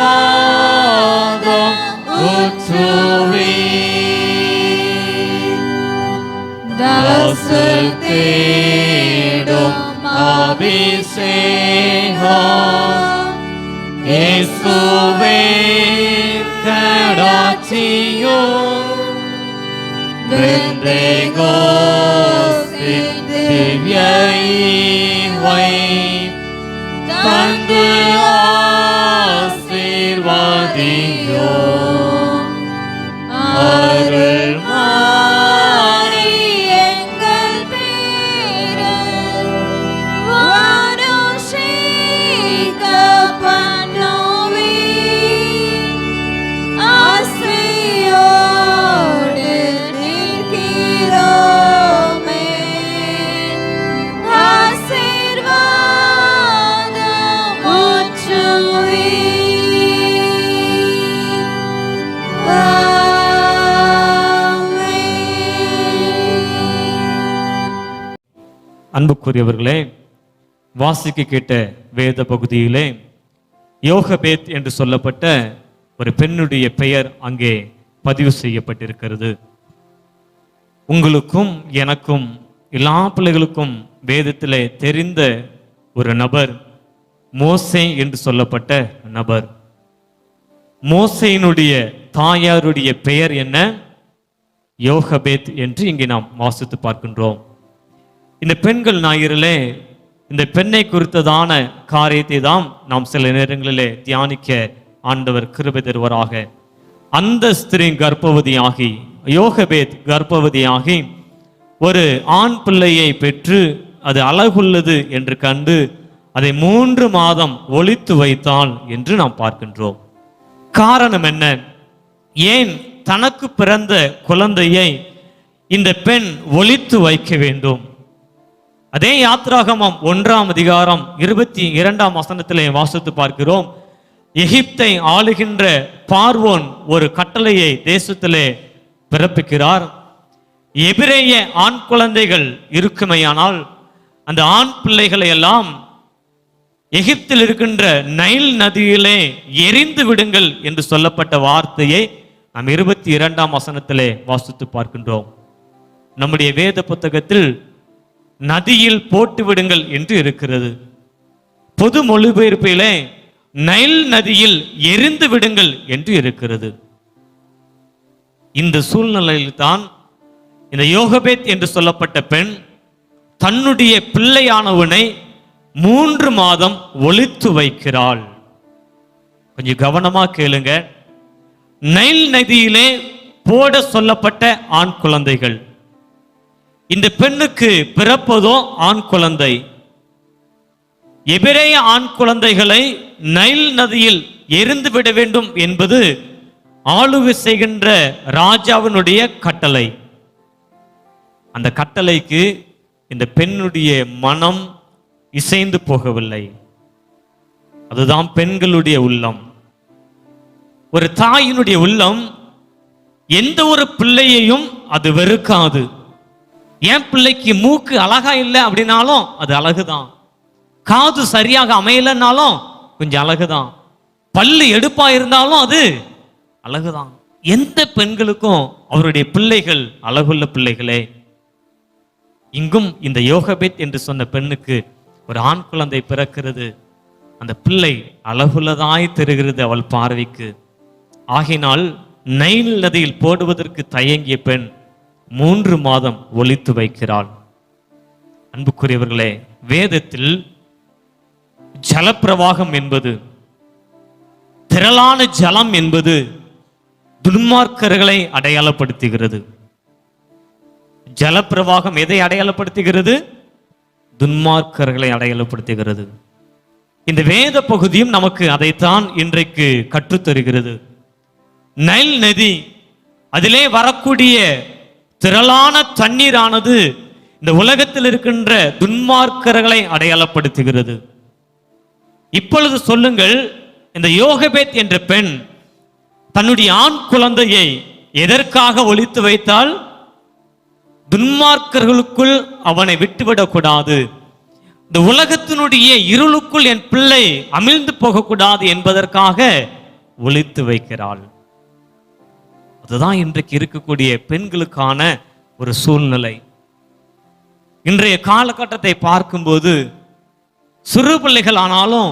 S1: ஊற்றுவீர். தாசர் தேடும் அபிஷேகம் இயேசுவே கடாட்சியும். பெந்தேகோஸ்தின் திவ்ய ஈவை தந்து ஆசீர்வதியும். அருள் மாறி எங்கள் பேரில் வருஷிக்க பண்ணுவீர். ஆசையோடு நிற்கிறோமே, ஆசீர்வாதம் ஊற்றுவீர். அன்புக்குரியவர்களே, வாசிக்க கேட்ட வேத பகுதியிலே யோகபேத் என்று சொல்லப்பட்ட ஒரு பெண்ணுடைய பெயர் அங்கே பதிவு செய்யப்பட்டிருக்கிறது. உங்களுக்கும் எனக்கும் எல்லா பிள்ளைகளுக்கும் வேதத்திலே தெரிந்த ஒரு நபர் மோசே என்று சொல்லப்பட்ட நபர். மோசேயினுடைய தாயாருடைய பெயர் என்ன? யோகபேத் என்று இங்கே நாம் வாசித்து பார்க்கின்றோம். இந்த பெண்கள் ஞாயிறிலே இந்த பெண்ணை குறித்ததான காரியத்தை தான் நாம் சில நேரங்களிலே தியானிக்க ஆண்டவர் கிருபை தருவராக. அந்த ஸ்திரீ கர்ப்பவதியாகி, யோகபேத் கர்ப்பவதியாகி ஒரு ஆண் பிள்ளையை பெற்று அது அழகுள்ளது என்று கண்டு அதை 3 மாதம் ஒளித்து வைத்தாள் என்று நாம் பார்க்கின்றோம். காரணம் என்ன? ஏன் தனக்கு பிறந்த குழந்தையை இந்த பெண் ஒளித்து வைக்க வேண்டும்? அதே யாத்ராகமம் 1ஆம் அதிகாரம் 22ஆம் வசனத்திலே வாசித்து பார்க்கிறோம். எகிப்தை ஆளுகின்ற பார்வோன் ஒரு கட்டளையை தேசத்திலே பிறப்பிக்கிறார். எபிரேய ஆண் குழந்தைகள் இருக்குமையானால் அந்த ஆண் பிள்ளைகளை எல்லாம் எகிப்தில் இருக்கின்ற நைல் நதியிலே எரிந்து விடுங்கள் என்று சொல்லப்பட்ட வார்த்தையை நாம் 22ஆம் வசனத்திலே வாசித்து பார்க்கின்றோம். நம்முடைய வேத புத்தகத்தில் நதியில் போட்டு விடுங்கள் என்று இருக்கிறது. பொது மொழிபெயர்ப்பிலே நைல் நதியில் எரிந்து விடுங்கள் என்று இருக்கிறது. இந்த சூழ்நிலையில் தான் இந்த யோகபேத் என்று சொல்லப்பட்ட பெண் தன்னுடைய பிள்ளையானவனை 3 மாதம் ஒளித்து வைக்கிறாள். கொஞ்சம் கவனமா கேளுங்க. நைல் நதியிலே போட சொல்லப்பட்ட ஆண் குழந்தைகள், இந்த பெண்ணுக்கு பிறப்பதோ ஆண் குழந்தை. எபிரேய ஆண் குழந்தைகளை நைல் நதியில் எரிந்து விட வேண்டும் என்பது ஆளுகை செய்கின்ற ராஜாவினுடைய கட்டளை. அந்த கட்டளைக்கு இந்த பெண்ணுடைய மனம் இசைந்து போகவில்லை. அதுதான் பெண்களுடைய உள்ளம். ஒரு தாயினுடைய உள்ளம் எந்த ஒரு பிள்ளையையும் அது வெறுக்காது. என் பிள்ளைக்கு மூக்கு அழகா இல்லை அப்படின்னாலும் அது அழகுதான். காது சரியாக அமையலைன்னாலும் கொஞ்சம் அழகுதான். பல்லு எடுப்பா இருந்தாலும் அது அழகுதான். எந்த பெண்களுக்கும் அவருடைய பிள்ளைகள் அழகுள்ள பிள்ளைகளே. இங்கும் இந்த யோகபேத் என்று சொன்ன பெண்ணுக்கு ஒரு ஆண் குழந்தை பிறக்கிறது. அந்த பிள்ளை அழகுள்ளதாய் தெரிகிறது அவள் பார்வைக்கு. ஆகினால் நைல் நதியில் போடுவதற்கு தயங்கிய பெண் 3 மாதம் ஒளித்து வைக்கிறாள். அன்புக்குரியவர்களே, வேதத்தில் ஜலப்பிரவாகம் என்பது, திரளான ஜலம் என்பது துன்மார்க்கர்களை அடையாளப்படுத்துகிறது. ஜலப்பிரவாகம் எதை அடையாளப்படுத்துகிறது? துன்மார்க்கர்களை அடையாளப்படுத்துகிறது. இந்த வேத பகுதியும் நமக்கு அதைத்தான் இன்றைக்கு கற்றுத்தருகிறது. நைல் நதி, அதிலே வரக்கூடிய திரளான தண்ணீரானது இந்த உலகத்தில் இருக்கின்ற துன்மார்க்கர்களை அடையாளப்படுத்துகிறது. இப்பொழுது சொல்லுங்கள், இந்த யோகபேத் என்ற பெண் தன்னுடைய ஆண் குழந்தையை எதற்காக ஒளித்து வைத்தால்? துன்மார்க்கர்களுக்குள் அவனை விட்டுவிடக்கூடாது, இந்த உலகத்தினுடைய இருளுக்குள் என் பிள்ளை அமிழ்ந்து போகக்கூடாது என்பதற்காக ஒளித்து வைக்கிறாள். அதுதான் இன்றைக்கு இருக்கக்கூடிய பெண்களுக்கான ஒரு சூழ்நிலை. இன்றைய காலகட்டத்தை பார்க்கும்போது சிறு பிள்ளைகள் ஆனாலும்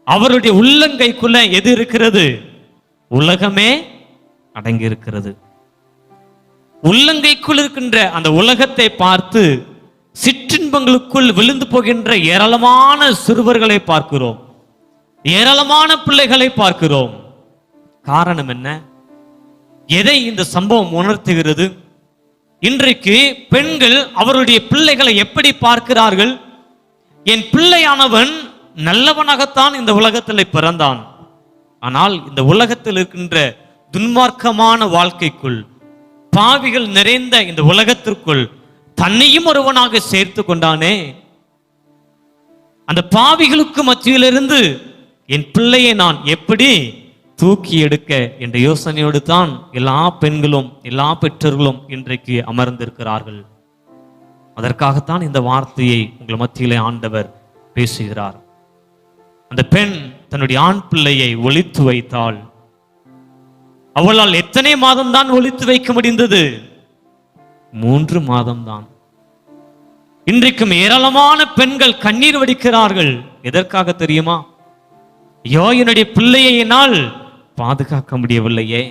S1: அவருடைய உள்ளங்கைக்குள்ள எது இருக்கிறது? உலகமே அடங்கி இருக்கிறது. உள்ளங்கைக்குள் இருக்கின்ற அந்த உலகத்தை பார்த்து சிற்றின்பங்களுக்குள் விழுந்து போகின்ற ஏராளமான சிறுவர்களை பார்க்கிறோம், ஏராளமான பிள்ளைகளை பார்க்கிறோம். காரணம் என்ன? எதை இந்த சம்பவம் உணர்த்துகிறது? இன்றைக்கு பெண்கள் அவருடைய பிள்ளைகளை எப்படி பார்க்கிறார்கள்? என் பிள்ளையானவன் நல்லவனாகத்தான் இந்த உலகத்தில் பிறந்தான், ஆனால் இந்த உலகத்தில் இருக்கின்ற துன்மார்க்கமான வாழ்க்கைக்குள், பாவிகள் நிறைந்த இந்த உலகத்திற்குள் தன்னையும் ஒருவனாக சேர்த்து கொண்டானே. அந்த பாவிகளுக்கு மத்தியிலிருந்து என் பிள்ளையை நான் எப்படி தூக்கி எடுக்க என்ற யோசனையோடு தான் எல்லா பெண்களும் எல்லா பெற்றோர்களும் இன்றைக்கு அமர்ந்திருக்கிறார்கள். அதற்காகத்தான் இந்த வார்த்தையை உங்கள் மத்தியிலே ஆண்டவர் பேசுகிறார். அந்த பெண் தன்னுடைய ஆண் பிள்ளையை ஒளித்து வைத்தாள். அவளால் எத்தனை மாதம் தான் ஒளித்து வைக்க முடிந்தது? 3 மாதம் தான். இன்றைக்கும் ஏராளமான பெண்கள் கண்ணீர் வடிக்கிறார்கள். எதற்காக தெரியுமா? ஐயோ, என்னுடைய பிள்ளையை என்னால் பாதுகாக்க முடியவில்லையே.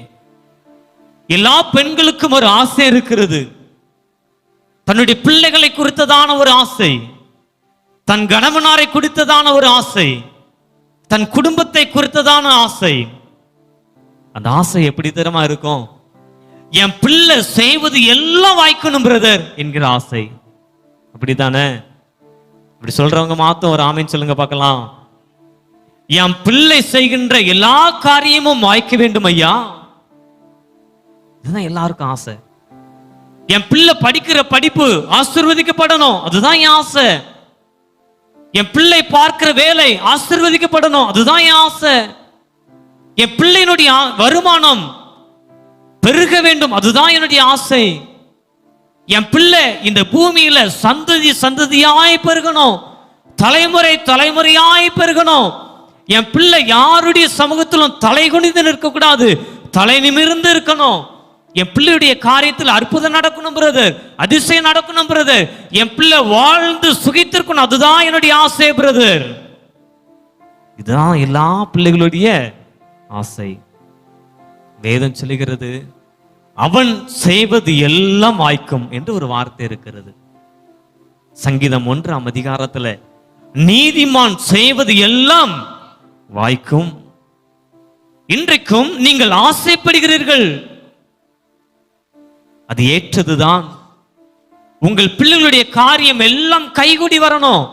S1: எல்லா பெண்களுக்கும் ஒரு ஆசை இருக்கிறது. தன்னுடைய பிள்ளைகளை குறித்ததான ஒரு ஆசை, தன் கணவனாரை குறித்ததான ஒரு ஆசை, தன் குடும்பத்தை குறித்ததான ஆசை. அந்த ஆசை எப்படி தெரியுமா இருக்கும்? என் பிள்ளை செய்வது எல்லாம் வாய்க்கணும் பிரதர் என்கிற ஆசை. அப்படித்தானே? இப்படி சொல்றவங்க மாத்தம் ஒரு ஆமீன் சொல்லுங்க பார்க்கலாம். என் பிள்ளை செய்கின்ற எல்லா காரியமும் வாய்க்க வேண்டும் ஐயா. இதுதான் எல்லாருக்கும் ஆசை. என் பிள்ளை படிக்கிற படிப்பு ஆசீர்வதிக்கப்படணும், அதுதான் என் ஆசை. என் பிள்ளை பார்க்கிற வேலை ஆசீர்வதிக்கப்படணும், அதுதான் என் ஆசை. என் பிள்ளையினுடைய வருமானம் பெருக வேண்டும், அதுதான் என்னுடைய ஆசை. என் பிள்ளை இந்த பூமியில சந்ததி சந்ததியாய் பெருகணும், தலைமுறை தலைமுறையாய் பெருகணும். என் பிள்ளை யாருடைய சமூகத்திலும் தலை குனிந்து நிற்க கூடாது, தலை நிமிர்ந்து இருக்கணும். என் பிள்ளையுடைய காரியத்தில் அற்புதம் நடக்கணும் பிரதர், அதிசயம் நடக்கணும் பிரதர், என் பிள்ளை வாழ்ந்து சுகித்திருக்கணும், அதுதான் என்னுடைய ஆசை பிரதர். இதுதான் எல்லா பிள்ளைகளுடைய ஆசை. வேதம் சொல்லுகிறது, அவன் செய்வது எல்லாம் வாய்க்கும் என்று ஒரு வார்த்தை இருக்கிறது. சங்கீதம் 1ஆம் அதிகாரத்துல நீதிமான் செய்வது எல்லாம் வாய்க்கும். இன்றைக்கும் நீங்கள் ஆசைப்படுகிறீர்கள், அது ஏற்றதுதான். உங்கள் பிள்ளைகளுடைய காரியம் எல்லாம் கைகூடி வரணும்,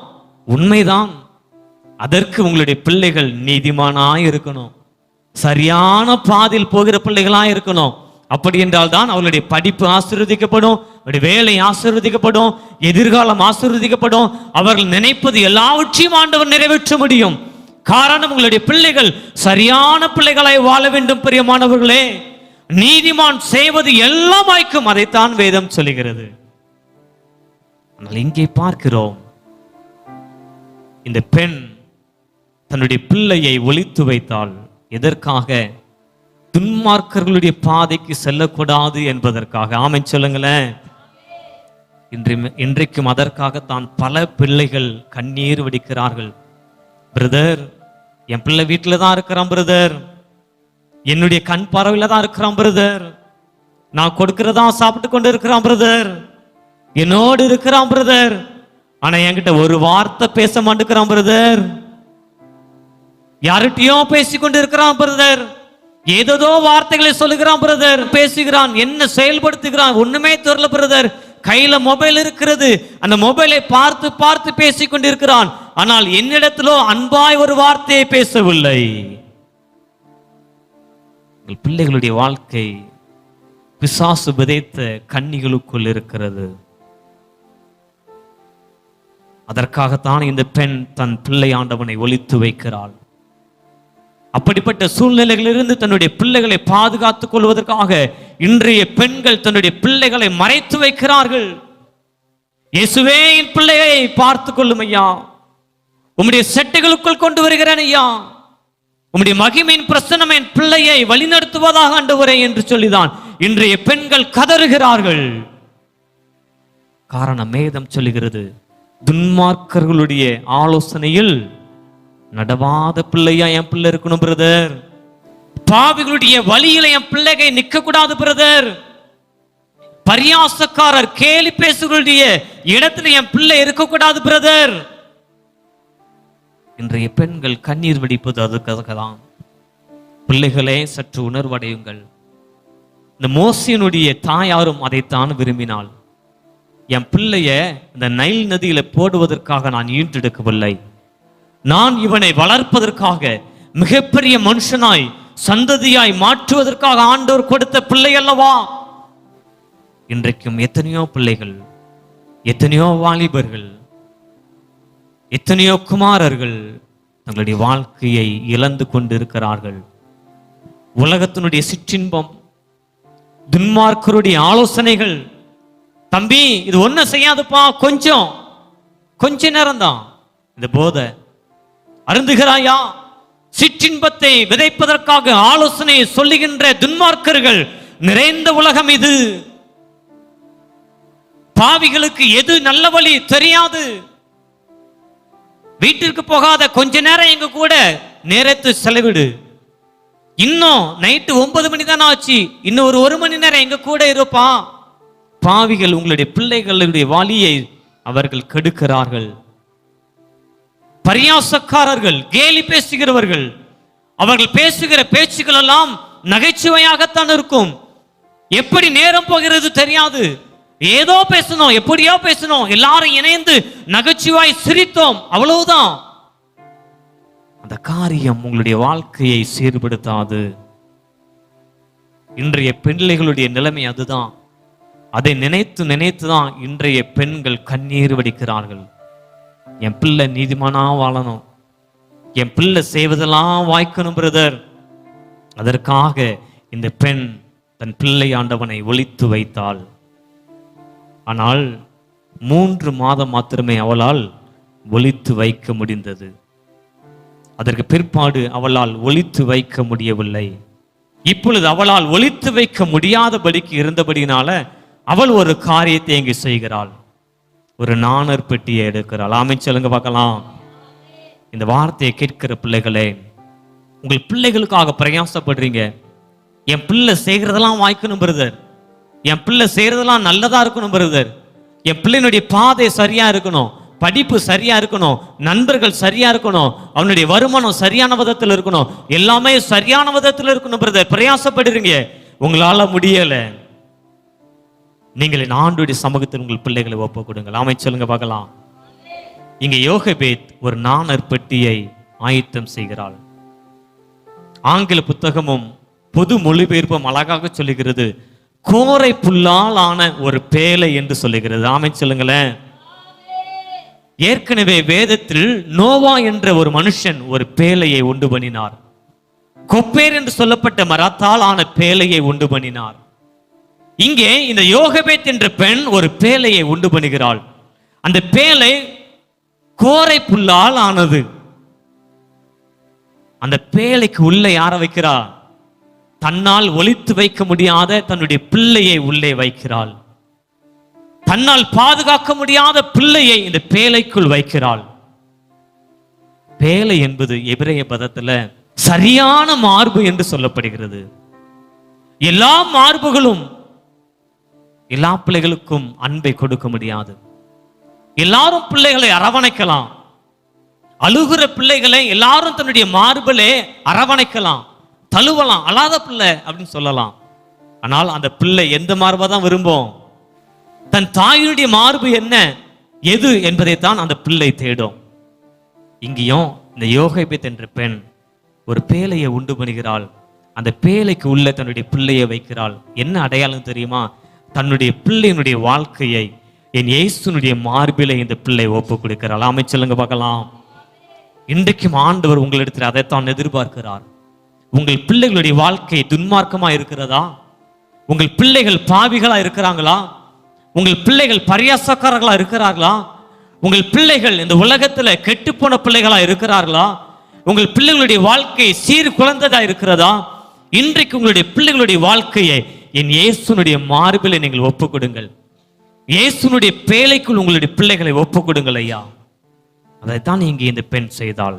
S1: உண்மைதான். அதற்கு உங்களுடைய பிள்ளைகள் நீதிமானாய் இருக்கணும், சரியான பாதையில் போகிற பிள்ளைகளாய் இருக்கணும். அப்படி என்றால் தான் அவர்களுடைய படிப்பு ஆசீர்வதிக்கப்படும், அவருடைய வேலை ஆசீர்வதிக்கப்படும், எதிர்காலம் ஆசீர்வதிக்கப்படும். அவர்கள் நினைப்பது எல்லாவற்றையும் ஆண்டவர் நிறைவேற்ற முடியும். காரணம், உங்களுடைய பிள்ளைகள் சரியான பிள்ளைகளாய் வாழ வேண்டும். பிரியமானவர்களே, நீதிமான் செய்வது எல்லாம் வாய்க்கும், அதைத்தான் வேதம் சொல்லுகிறது. ஆனால் இங்கே பார்க்கிறோம், இந்த பெண் தன்னுடைய பிள்ளையை ஒளித்து வைத்தாள். எதற்காக? துன்மார்க்கர்களுடைய பாதைக்கு செல்லக்கூடாது என்பதற்காக. ஆமென் சொல்லுங்களேன். இன்றைக்கும் அதற்காகத்தான் பல பிள்ளைகள் கண்ணீர் வடிக்கிறார்கள். பிரதர், என் பிள்ளை வீட்டில் தான் இருக்கிறான் பிரதர், என்னுடைய கண் பார்வையில தான் இருக்கிறான் பிரதர், நான் கொடுக்கிறதா சாப்பிட்டு கொண்டு இருக்கிறான் பிரதர், என்னோடு இருக்கிறான் பிரதர், ஆனா என்கிட்ட ஒரு வார்த்தை பேச மாட்டேங்கிறான் பிரதர், யார்கிட்டயோ பேசிக்கொண்டு இருக்கிறான் பிரதர், ஏதோ வார்த்தைகளை சொல்லுகிறான் பிரதர், பேசுகிறான், என்ன செயல்படுத்துகிறான் ஒண்ணுமே தெரியல பிரதர், கையில மொபைல் இருக்கிறது, அந்த மொபைலை பார்த்து பார்த்து பேசிக் கொண்டிருக்கிறான், ஆனால் என்னிடத்திலோ அன்பாய் ஒரு வார்த்தையை பேசவில்லை. பிள்ளைகளுடைய வாழ்க்கை பிசாசு விதைத்த கன்னிகளுக்குள் இருக்கிறது. அதற்காகத்தான் இந்த பெண் தன் பிள்ளை ஆண்டவனை ஒளித்து வைக்கிறாள். அப்படிப்பட்ட சூழ்நிலைகளிலிருந்து தன்னுடைய பிள்ளைகளை பாதுகாத்துக் கொள்வதற்காக இன்றைய பெண்கள் தன்னுடைய பிள்ளைகளை மறைத்து வைக்கிறார்கள். இயேசுவே, என் பிள்ளையை பார்த்து கொள்ளும் ஐயா, உம்முடைய செட்டுகளுக்குள் கொண்டு வருகிறேன் ஐயா, உம்முடைய மகிமையின் பிரசன்னம் என் பிள்ளையை வழிநடத்துவதாக ஆண்டவரே என்று சொல்லிதான் இன்றைய பெண்கள் கதறுகிறார்கள். காரணம், வேதம் சொல்லுகிறது, துன்மார்க்கர்களுடைய ஆலோசனையில் நடவாத பிள்ளையா என் பிள்ளை இருக்கணும் பிரதர், பாவிகளுடைய வழியில என் பிள்ளைகை நிற்க கூடாது பிரதர், பரியாசக்காரர் கேலி பேசுகளுடைய இடத்துல என் பிள்ளை இருக்கக்கூடாது பிரதர். இன்றைய பெண்கள் கண்ணீர் வடிப்பது அதுக்காகத்தான். பிள்ளைகளே, சற்று உணர்வடையுங்கள். இந்த மோசேயினுடைய தாயாரும் அதைத்தான் விரும்பினாள். என் பிள்ளைய இந்த நைல் நதியில போடுவதற்காக நான் ஈன்றெடுக்கவில்லை, நான் இவனை வளர்ப்பதற்காக மிகப்பெரிய மனுஷனாய் சந்ததியாய் மாற்றுவதற்காக ஆண்டவர் கொடுத்த பிள்ளை அல்லவா. இன்றைக்கும் எத்தனையோ பிள்ளைகள், எத்தனையோ வாலிபர்கள், எத்தனையோ குமாரர்கள் தங்களுடைய வாழ்க்கையை இழந்து கொண்டிருக்கிறார்கள். உலகத்தினுடைய சிற்றின்பம், துன்மார்க்கருடைய ஆலோசனைகள், தம்பி இது ஒண்ணு செய்யாதுப்பா, கொஞ்ச நேரம் தான் இந்த போதை அருந்துகிறாயா, சிற்றின்பத்தை விதைப்பதற்காக ஆலோசனை சொல்லுகின்ற துன்மார்க்கர்கள் நிறைந்த உலகம் இது. பாவிகளுக்கு எது நல்ல வழி தெரியாது. வீட்டிற்கு போகாத, கொஞ்ச நேரம் எங்க கூட நேரத்தை செலவிடு, இன்னும் நைட்டு 9 மணி தானே ஆச்சு, இன்னும் ஒரு 1 மணி நேரம் எங்க கூட இருப்பா. பாவிகள் உங்களுடைய பிள்ளைகளுடைய வழியை அவர்கள் கெடுக்கிறார்கள். பரியாசக்காரர்கள், கேலி பேசுகிறவர்கள், அவர்கள் பேசுகிற பேச்சுக்கள் எல்லாம் நகைச்சுவையாகத்தான் இருக்கும். எப்படி நேரம் போகிறது தெரியாது, ஏதோ பேசணும், எப்படியோ பேசணும், எல்லாரும் இணைந்து நகைச்சுவாய் சிரித்தோம், அவ்வளவுதான். அந்த காரியம் உங்களுடைய வாழ்க்கையை சீர்படுத்தாது. இன்றைய பிள்ளைகளுடைய நிலைமை அதுதான். அதை நினைத்து நினைத்துதான் இன்றைய பெண்கள் கண்ணீர் வடிக்கிறார்கள். என் பிள்ளை நீதிமானா வாழணும், என் பிள்ளை செய்வதெல்லாம் வாய்க்கணும் பிரதர். அதற்காக இந்த பெண் தன் பிள்ளை ஆண்டவனை ஒளித்து வைத்தாள். ஆனால் 3 மாதம் மாத்திரமே அவளால் ஒளித்து வைக்க முடிந்தது. அதற்கு பிற்பாடு அவளால் ஒளித்து வைக்க முடியவில்லை. இப்பொழுது அவளால் ஒளித்து வைக்க முடியாதபடிக்கு இருந்தபடினால அவள் ஒரு காரியத்தை இங்கு செய்கிறாள். ஒரு நாணர் பெட்டியை எடுக்கிறாள். ஆமென் சொல்லுங்க பார்க்கலாம். இந்த வார்த்தையை கேட்கிற பிள்ளைகளே, உங்கள் பிள்ளைகளுக்காக பிரயாசப்படுறீங்க. என் பிள்ளை செய்கிறதெல்லாம் வாய்க்கணும் பிரதர், என் பிள்ளை செய்கிறதெல்லாம் நல்லதா இருக்கணும் பிரதர், என் பிள்ளைனுடைய பாதை சரியா இருக்கணும், படிப்பு சரியா இருக்கணும், நண்பர்கள் சரியா இருக்கணும், அவனுடைய வருமானம் சரியான விதத்தில் இருக்கணும், எல்லாமே சரியான விதத்தில் இருக்கணும் பிரதர். பிரயாசப்படுறீங்க, உங்களால முடியல. நீங்கள் ஆண்டவருடைய சமூகத்தில் உங்கள் பிள்ளைகளை ஒப்பு கொடுங்கள். ஆமென் சொல்லுங்க பார்க்கலாம். இங்க யோகேபேத் ஒரு நாணர் பெட்டியை ஆயத்தம் செய்கிறாள். ஆங்கில புத்தகமும் பொது மொழிபெயர்ப்பும் அழகாக சொல்லுகிறது, கோரை புல்லால் ஆன ஒரு பேலை என்று சொல்லுகிறது. ஆமென் சொல்லுங்களேன். ஏற்கனவே வேதத்தில் நோவா என்ற ஒரு மனுஷன் ஒரு பேலையை உண்டு பண்ணினார். கொப்பேர் என்று சொல்லப்பட்ட மரத்தால் ஆன பேலையை உண்டு பண்ணினார். இங்கே இந்த யோகேபேத் என்ற பெண் ஒரு பேலையை உண்டு பண்ணுகிறாள். அந்த பேலை கோரை புல்லால் ஆனது. அந்த பேலைக்கு உள்ளே யார வைக்கிறா? தன்னால் ஒளித்து வைக்க முடியாத தன்னுடைய பிள்ளையை உள்ளே வைக்கிறாள். தன்னால் பாதுகாக்க முடியாத பிள்ளையை இந்த பேலைக்குள் வைக்கிறாள். பேலை என்பது எபிரேய பதத்துல சரியான மார்பு என்று சொல்லப்படுகிறது. எல்லா மார்புகளும் எல்லா பிள்ளைகளுக்கும் அன்பை கொடுக்க முடியாது. எல்லாரும் பிள்ளைகளை அரவணைக்கலாம். அழுகிற பிள்ளைகளை எல்லாரும் தன்னுடைய மார்பிலே அரவணைக்கலாம், தழுவலாம், அழாத பிள்ளை அப்படின்னு சொல்லலாம். ஆனால் அந்த பிள்ளை எந்த மார்பை தான் விரும்பும்? தன் தாயினுடைய மார்பு என்ன எது என்பதைத்தான் அந்த பிள்ளை தேடும். இங்கேயும் இந்த யோகேபேத் என்ற பெண் ஒரு பேலையை உண்டு பண்ணுகிறாள். அந்த பேலைக்கு உள்ள தன்னுடைய பிள்ளையை வைக்கிறாள். என்ன அடையாளம் தெரியுமா? தன்னுடைய பிள்ளையினுடைய வாழ்க்கையை என் இயேசுனுடைய மார்பிலை இந்த பிள்ளை ஒப்பு கொடுக்கிறாள். ஆமென் சொல்லுங்க பார்க்கலாம். இன்றைக்கும் ஆண்டவர் உங்களிடத்தில் அதைத்தான் எதிர்பார்க்கிறார். உங்கள் பிள்ளைகளுடைய வாழ்க்கை துன்மார்க்கமா இருக்கிறதா? உங்கள் பிள்ளைகள் பாவிகளா இருக்கிறாங்களா? உங்கள் பிள்ளைகள் பரியாசக்காரர்களா இருக்கிறார்களா? உங்கள் பிள்ளைகள் இந்த உலகத்துல கெட்டுப்போன பிள்ளைகளா இருக்கிறார்களா? உங்கள் பிள்ளைகளுடைய வாழ்க்கை சீர் குழந்ததா இருக்கிறதா? இன்றைக்கு உங்களுடைய பிள்ளைகளுடைய வாழ்க்கையை என் இயேசுனுடைய மார்பிலை நீங்கள் ஒப்பு கொடுங்கள். இயேசுனுடைய பேலைக்குள் உங்களுடைய பிள்ளைகளை ஒப்பு கொடுங்கள் ஐயா. அதைத்தான் இங்கே இந்த பெண் செய்தாள்.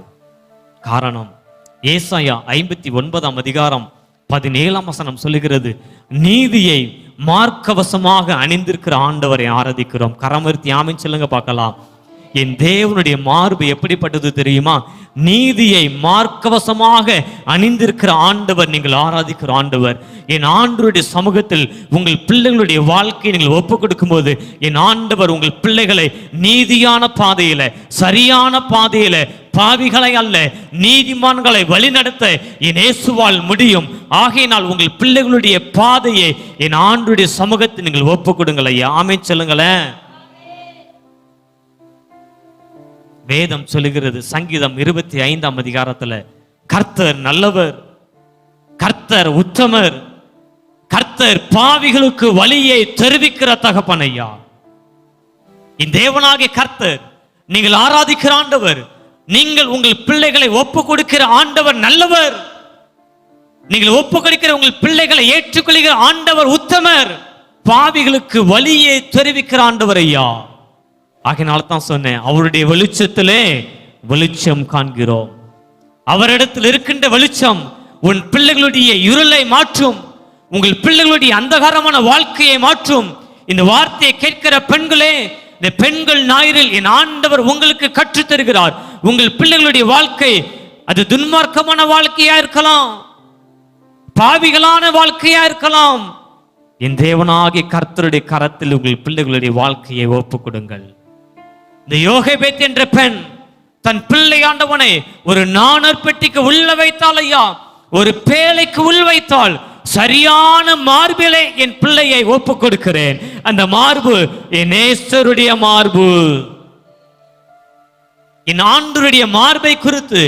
S1: காரணம், ஏசாயா 59 அதிகாரம் 17 வசனம் சொல்லுகிறது, நீதியை மார்க்கவசமாக அணிந்திருக்கிற ஆண்டவரை ஆராதிக்கிறோம். கரமர்த்தி ஆமென் சொல்லுங்க பார்க்கலாம். என் தேவனுடைய மார்பு எப்படிப்பட்டது தெரியுமா? நீதியை மார்க்கவசமாக அணிந்திருக்கிற ஆண்டவர் நீங்கள் ஆராதிக்கிற ஆண்டவர். என் ஆண்டவருடைய சமூகத்தில் உங்கள் பிள்ளைகளுடைய வாழ்க்கையை நீங்கள் ஒப்பு கொடுக்கும் போது என் ஆண்டவர் உங்கள் பிள்ளைகளை நீதியான பாதையில, சரியான பாதையில, பாவிகளை அல்ல நீதிமான்களை வழிநடத்த என் இயேசுவால் முடியும். ஆகையினால் உங்கள் பிள்ளைகளுடைய பாதையை என் ஆண்டவருடைய சமூகத்தில் நீங்கள் ஒப்பு கொடுங்கள் ஐயா. ஆமென் சொல்லுங்களேன். வேதம் சொல்லுகிறது, சங்கீதம் 25 அதிகாரத்துல, கர்த்தர் நல்லவர், கர்த்தர் உத்தமர், கர்த்தர் பாவிகளுக்கு வழியை தெரிவிக்கிற தகப்பன் ஐயா. இந்த தேவனாகிய கர்த்தர், நீங்கள் ஆராதிக்கிற ஆண்டவர், நீங்கள் உங்கள் பிள்ளைகளை ஒப்பு கொடுக்கிற ஆண்டவர் நல்லவர். நீங்கள் ஒப்பு கொடுக்கிற உங்கள் பிள்ளைகளை ஏற்றுக்கொள்கிற ஆண்டவர் உத்தமர், பாவிகளுக்கு வழியை தெரிவிக்கிற ஆண்டவர் ஐயா. ஆகையினால தான் சொன்னேன், அவருடைய வெளிச்சத்திலே வெளிச்சம் காண்கிறோம். அவரிடத்தில் இருக்கின்ற வெளிச்சம் உன் பிள்ளைகளுடைய இருளை மாற்றும், உங்கள் பிள்ளைகளுடைய அந்தகாரமான வாழ்க்கையை மாற்றும். இந்த வார்த்தையை கேட்கிற பெண்களே, இந்த பெண்கள் ஞாயிறில் என் ஆண்டவர் உங்களுக்கு கற்றுத் தருகிறார். உங்கள் பிள்ளைகளுடைய வாழ்க்கை அது துன்மார்க்கமான வாழ்க்கையா இருக்கலாம், பாவிகளான வாழ்க்கையா இருக்கலாம். என் தேவனாகிய கர்த்தருடைய கரத்தில் உங்கள் பிள்ளைகளுடைய வாழ்க்கையை ஒப்பு கொடுங்கள். இந்த யோகேபேத் என்ற பெண் தன் பிள்ளை ஆண்டவனை ஒரு நாணர் பெட்டிக்கு உள்ள வைத்தாள் ஐயா, ஒரு பேலைக்கு உள் வைத்தாள். சரியான மார்பிலே என் பிள்ளையை ஒப்பு கொடுக்கிறேன். அந்த மார்பு என் நேசருடைய மார்பு. என் ஆண்டவருடைய மார்பை குறித்து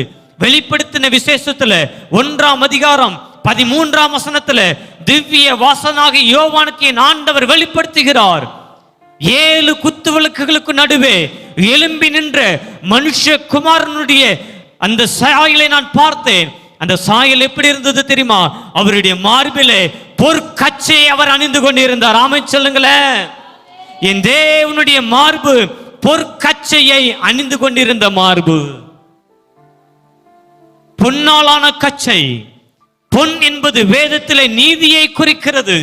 S1: வெளிப்படுத்தின விசேஷத்துல 1 அதிகாரம் 13 வசனத்துல திவ்ய வாசனாக யோவானுக்கு என் ஆண்டவர் வெளிப்படுத்துகிறார். 7 குத்து விளக்குகளுக்கு நடுவே எழும்பி நின்ற மனுஷ குமாரனுடைய அந்த சாயலை நான் பார்த்தேன். அந்த சாயல் எப்படி இருந்தது தெரியுமா? அவருடைய மார்பிலே பொற்கச்சையை அவர் அணிந்து கொண்டிருந்தார். ஆமென் சொல்லுங்களேன். என் தேவனுடைய மார்பு பொற்கச்சையை அணிந்து கொண்டிருந்த மார்பு, பொன்னாலான கச்சை. பொன் என்பது வேதத்திலே நீதியை குறிக்கிறது.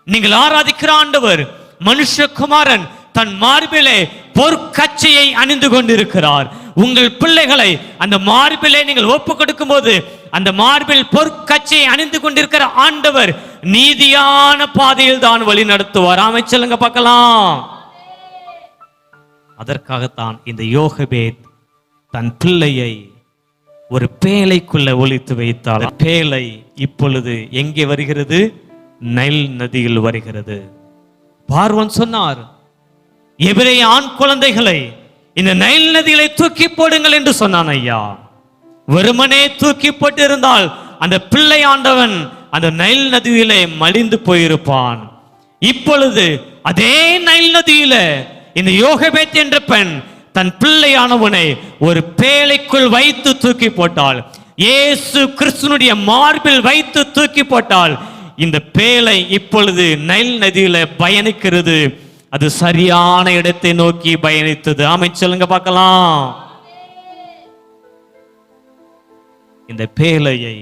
S1: நீங்கள் ஆராதிக்கிற ஆண்டவர் மனுஷகுமாரன் தன் மார்பிலே பொற்கச்சையை அணிந்து கொண்டிருக்கிறார். உங்கள் பிள்ளைகளை அந்த மார்பிலே நீங்கள் ஒப்பு கொடுக்கும் போது அந்த மார்பில் பொற்கச்சையை அணிந்து கொண்டிருக்கிற ஆண்டவர் நீதியான பாதையில் தான் வழி நடத்துவார். ஆமென் சொல்லுங்க பார்க்கலாம். அதற்காகத்தான் இந்த யோகபேத் தன் பிள்ளையை ஒரு பேழைக்குள்ள ஒளித்து வைத்தார். பேழை இப்பொழுது எங்கே வருகிறது? நைல் நதியில் வருகிறது. பார்வோன் சொன்னார், எபிரேய ஆண் குழந்தைகளை இந்த நைல் நதிகளை தூக்கி போடுங்கள் என்று சொன்னான். ஐயா, வெறுமனே தூக்கி போட்டு இருந்தால் அந்த பிள்ளை ஆண்டவன் அந்த நைல் நதியிலே மலிந்து போயிருப்பான். இப்பொழுது அதே நைல் நதியில இந்த யோகபேத் என்ற பெண் தன் பிள்ளையானவனை ஒரு பேழைக்குள் வைத்து தூக்கி போட்டாள். இயேசு கிறிஸ்துனுடைய மார்பில் வைத்து தூக்கி போட்டாள். இந்த பேழை இப்பொழுது நைல் நதியில பயணிக்கிறது. அது சரியான இடத்தை நோக்கி பயணித்தது. ஆமென் சொல்லுங்க பார்க்கலாம். இந்த பேழையை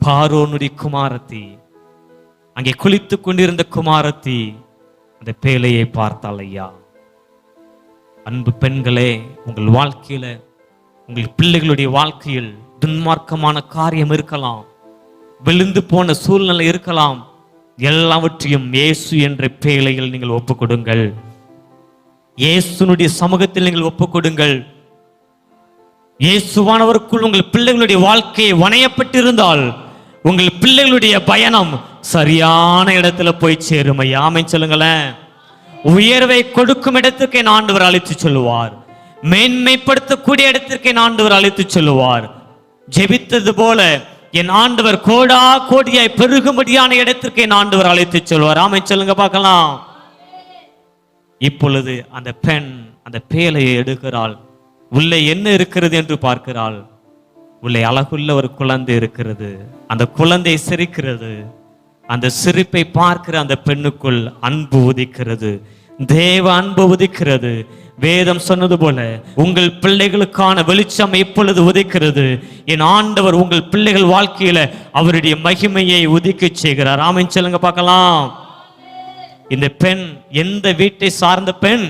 S1: பார்வோனுடைய குமாரத்தி, அங்கே குளித்துக் கொண்டிருந்த குமாரத்தி அந்த பேழையை பார்த்தாள். ஐயா, அன்பு பெண்களே, உங்கள் வாழ்க்கையில உங்கள் பிள்ளைகளுடைய வாழ்க்கையில் துன்மார்க்கமான காரியம் இருக்கலாம், விழுந்து போன சூழ்நிலை இருக்கலாம். எல்லாவற்றையும் இயேசு என்ற பேழையில் நீங்கள் ஒப்புக் கொடுங்கள். இயேசுனுடைய சமூகத்தில் நீங்கள் ஒப்புக் கொடுங்கள். இயேசுவானவருக்குள் உங்கள் பிள்ளைகளுடைய வாழ்க்கையை வணையப்பட்டிருந்தால் உங்கள் பிள்ளைகளுடைய பயணம் சரியான இடத்துல போய் சேரும். ஆமென் சொல்லுங்களேன். உயர்வை கொடுக்கும் இடத்திற்கு என் ஆண்டவர் அழைத்து சொல்லுவார். மேன்மைப்படுத்தக்கூடிய இடத்திற்கு என் ஆண்டவர் அழைத்து சொல்லுவார். ஜெபித்தது போல என் ஆண்டவர் கோடா கோடியாய் பெருகும்படியான இடத்திற்கு என் ஆண்டவர் அழைத்து சொல்வார். ஆமென் சொல்லுங்க பார்க்கலாம். இப்பொழுது அந்த பெண் அந்த பேழையை எடுக்கிறாள். உள்ளே என்ன இருக்கிறது என்று பார்க்கிறாள். உள்ளே அழகுள்ள ஒரு குழந்தை இருக்கிறது. அந்த குழந்தை சிரிக்கிறது. அந்த சிரிப்பை பார்க்கிற அந்த பெண்ணுக்குள் அன்பு உதிக்கிறது. தேவ அன்பு உதிக்கிறது. வேதம் சொன்னது போல உங்கள் பிள்ளைகளுக்கான வெளிச்சம் இப்பொழுது உதிக்கிறது. என் ஆண்டவர் உங்கள் பிள்ளைகள் வாழ்க்கையில அவருடைய மகிமையை உதிக்க செய்கிறார். ஆமென் சொல்லுங்க பார்க்கலாம். இந்த பெண் எந்த வீட்டை சார்ந்த பெண்?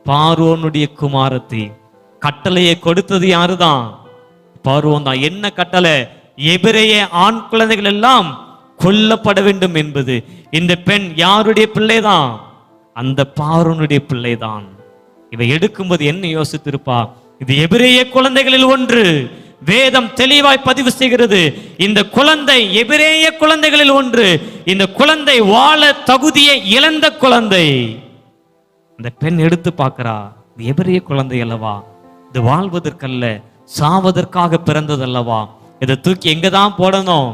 S1: பார்வோனுடைய குமாரத்தி. கட்டளையை கொடுத்தது யாருதான்? பார்வோன் தான். என்ன கட்டளை? எபிரேய ஆண் குழந்தைகள் எல்லாம் கொல்லப்பட வேண்டும் என்பது. இந்த பெண் யாருடைய பிள்ளைதான்? அந்த பார்வோனுடைய பிள்ளைதான். இவை எடுக்கும்போது என்ன யோசித்திருப்பா? இது எபிரேய குழந்தைகளில் ஒன்று. வேதம் தெளிவாய் பதிவு செய்கிறது. இந்த குழந்தை எபிரேய குழந்தைகளில் ஒன்று. இந்த குழந்தை வாழ தகுதியை இழந்த குழந்தை. இந்த பெண் எடுத்து பார்க்கிறா, இது எபிரேய குழந்தை அல்லவா? இது வாழ்வதற்கல்ல, சாவதற்காக பிறந்ததல்லவா? இதை தூக்கி எங்கதான் போடணும்?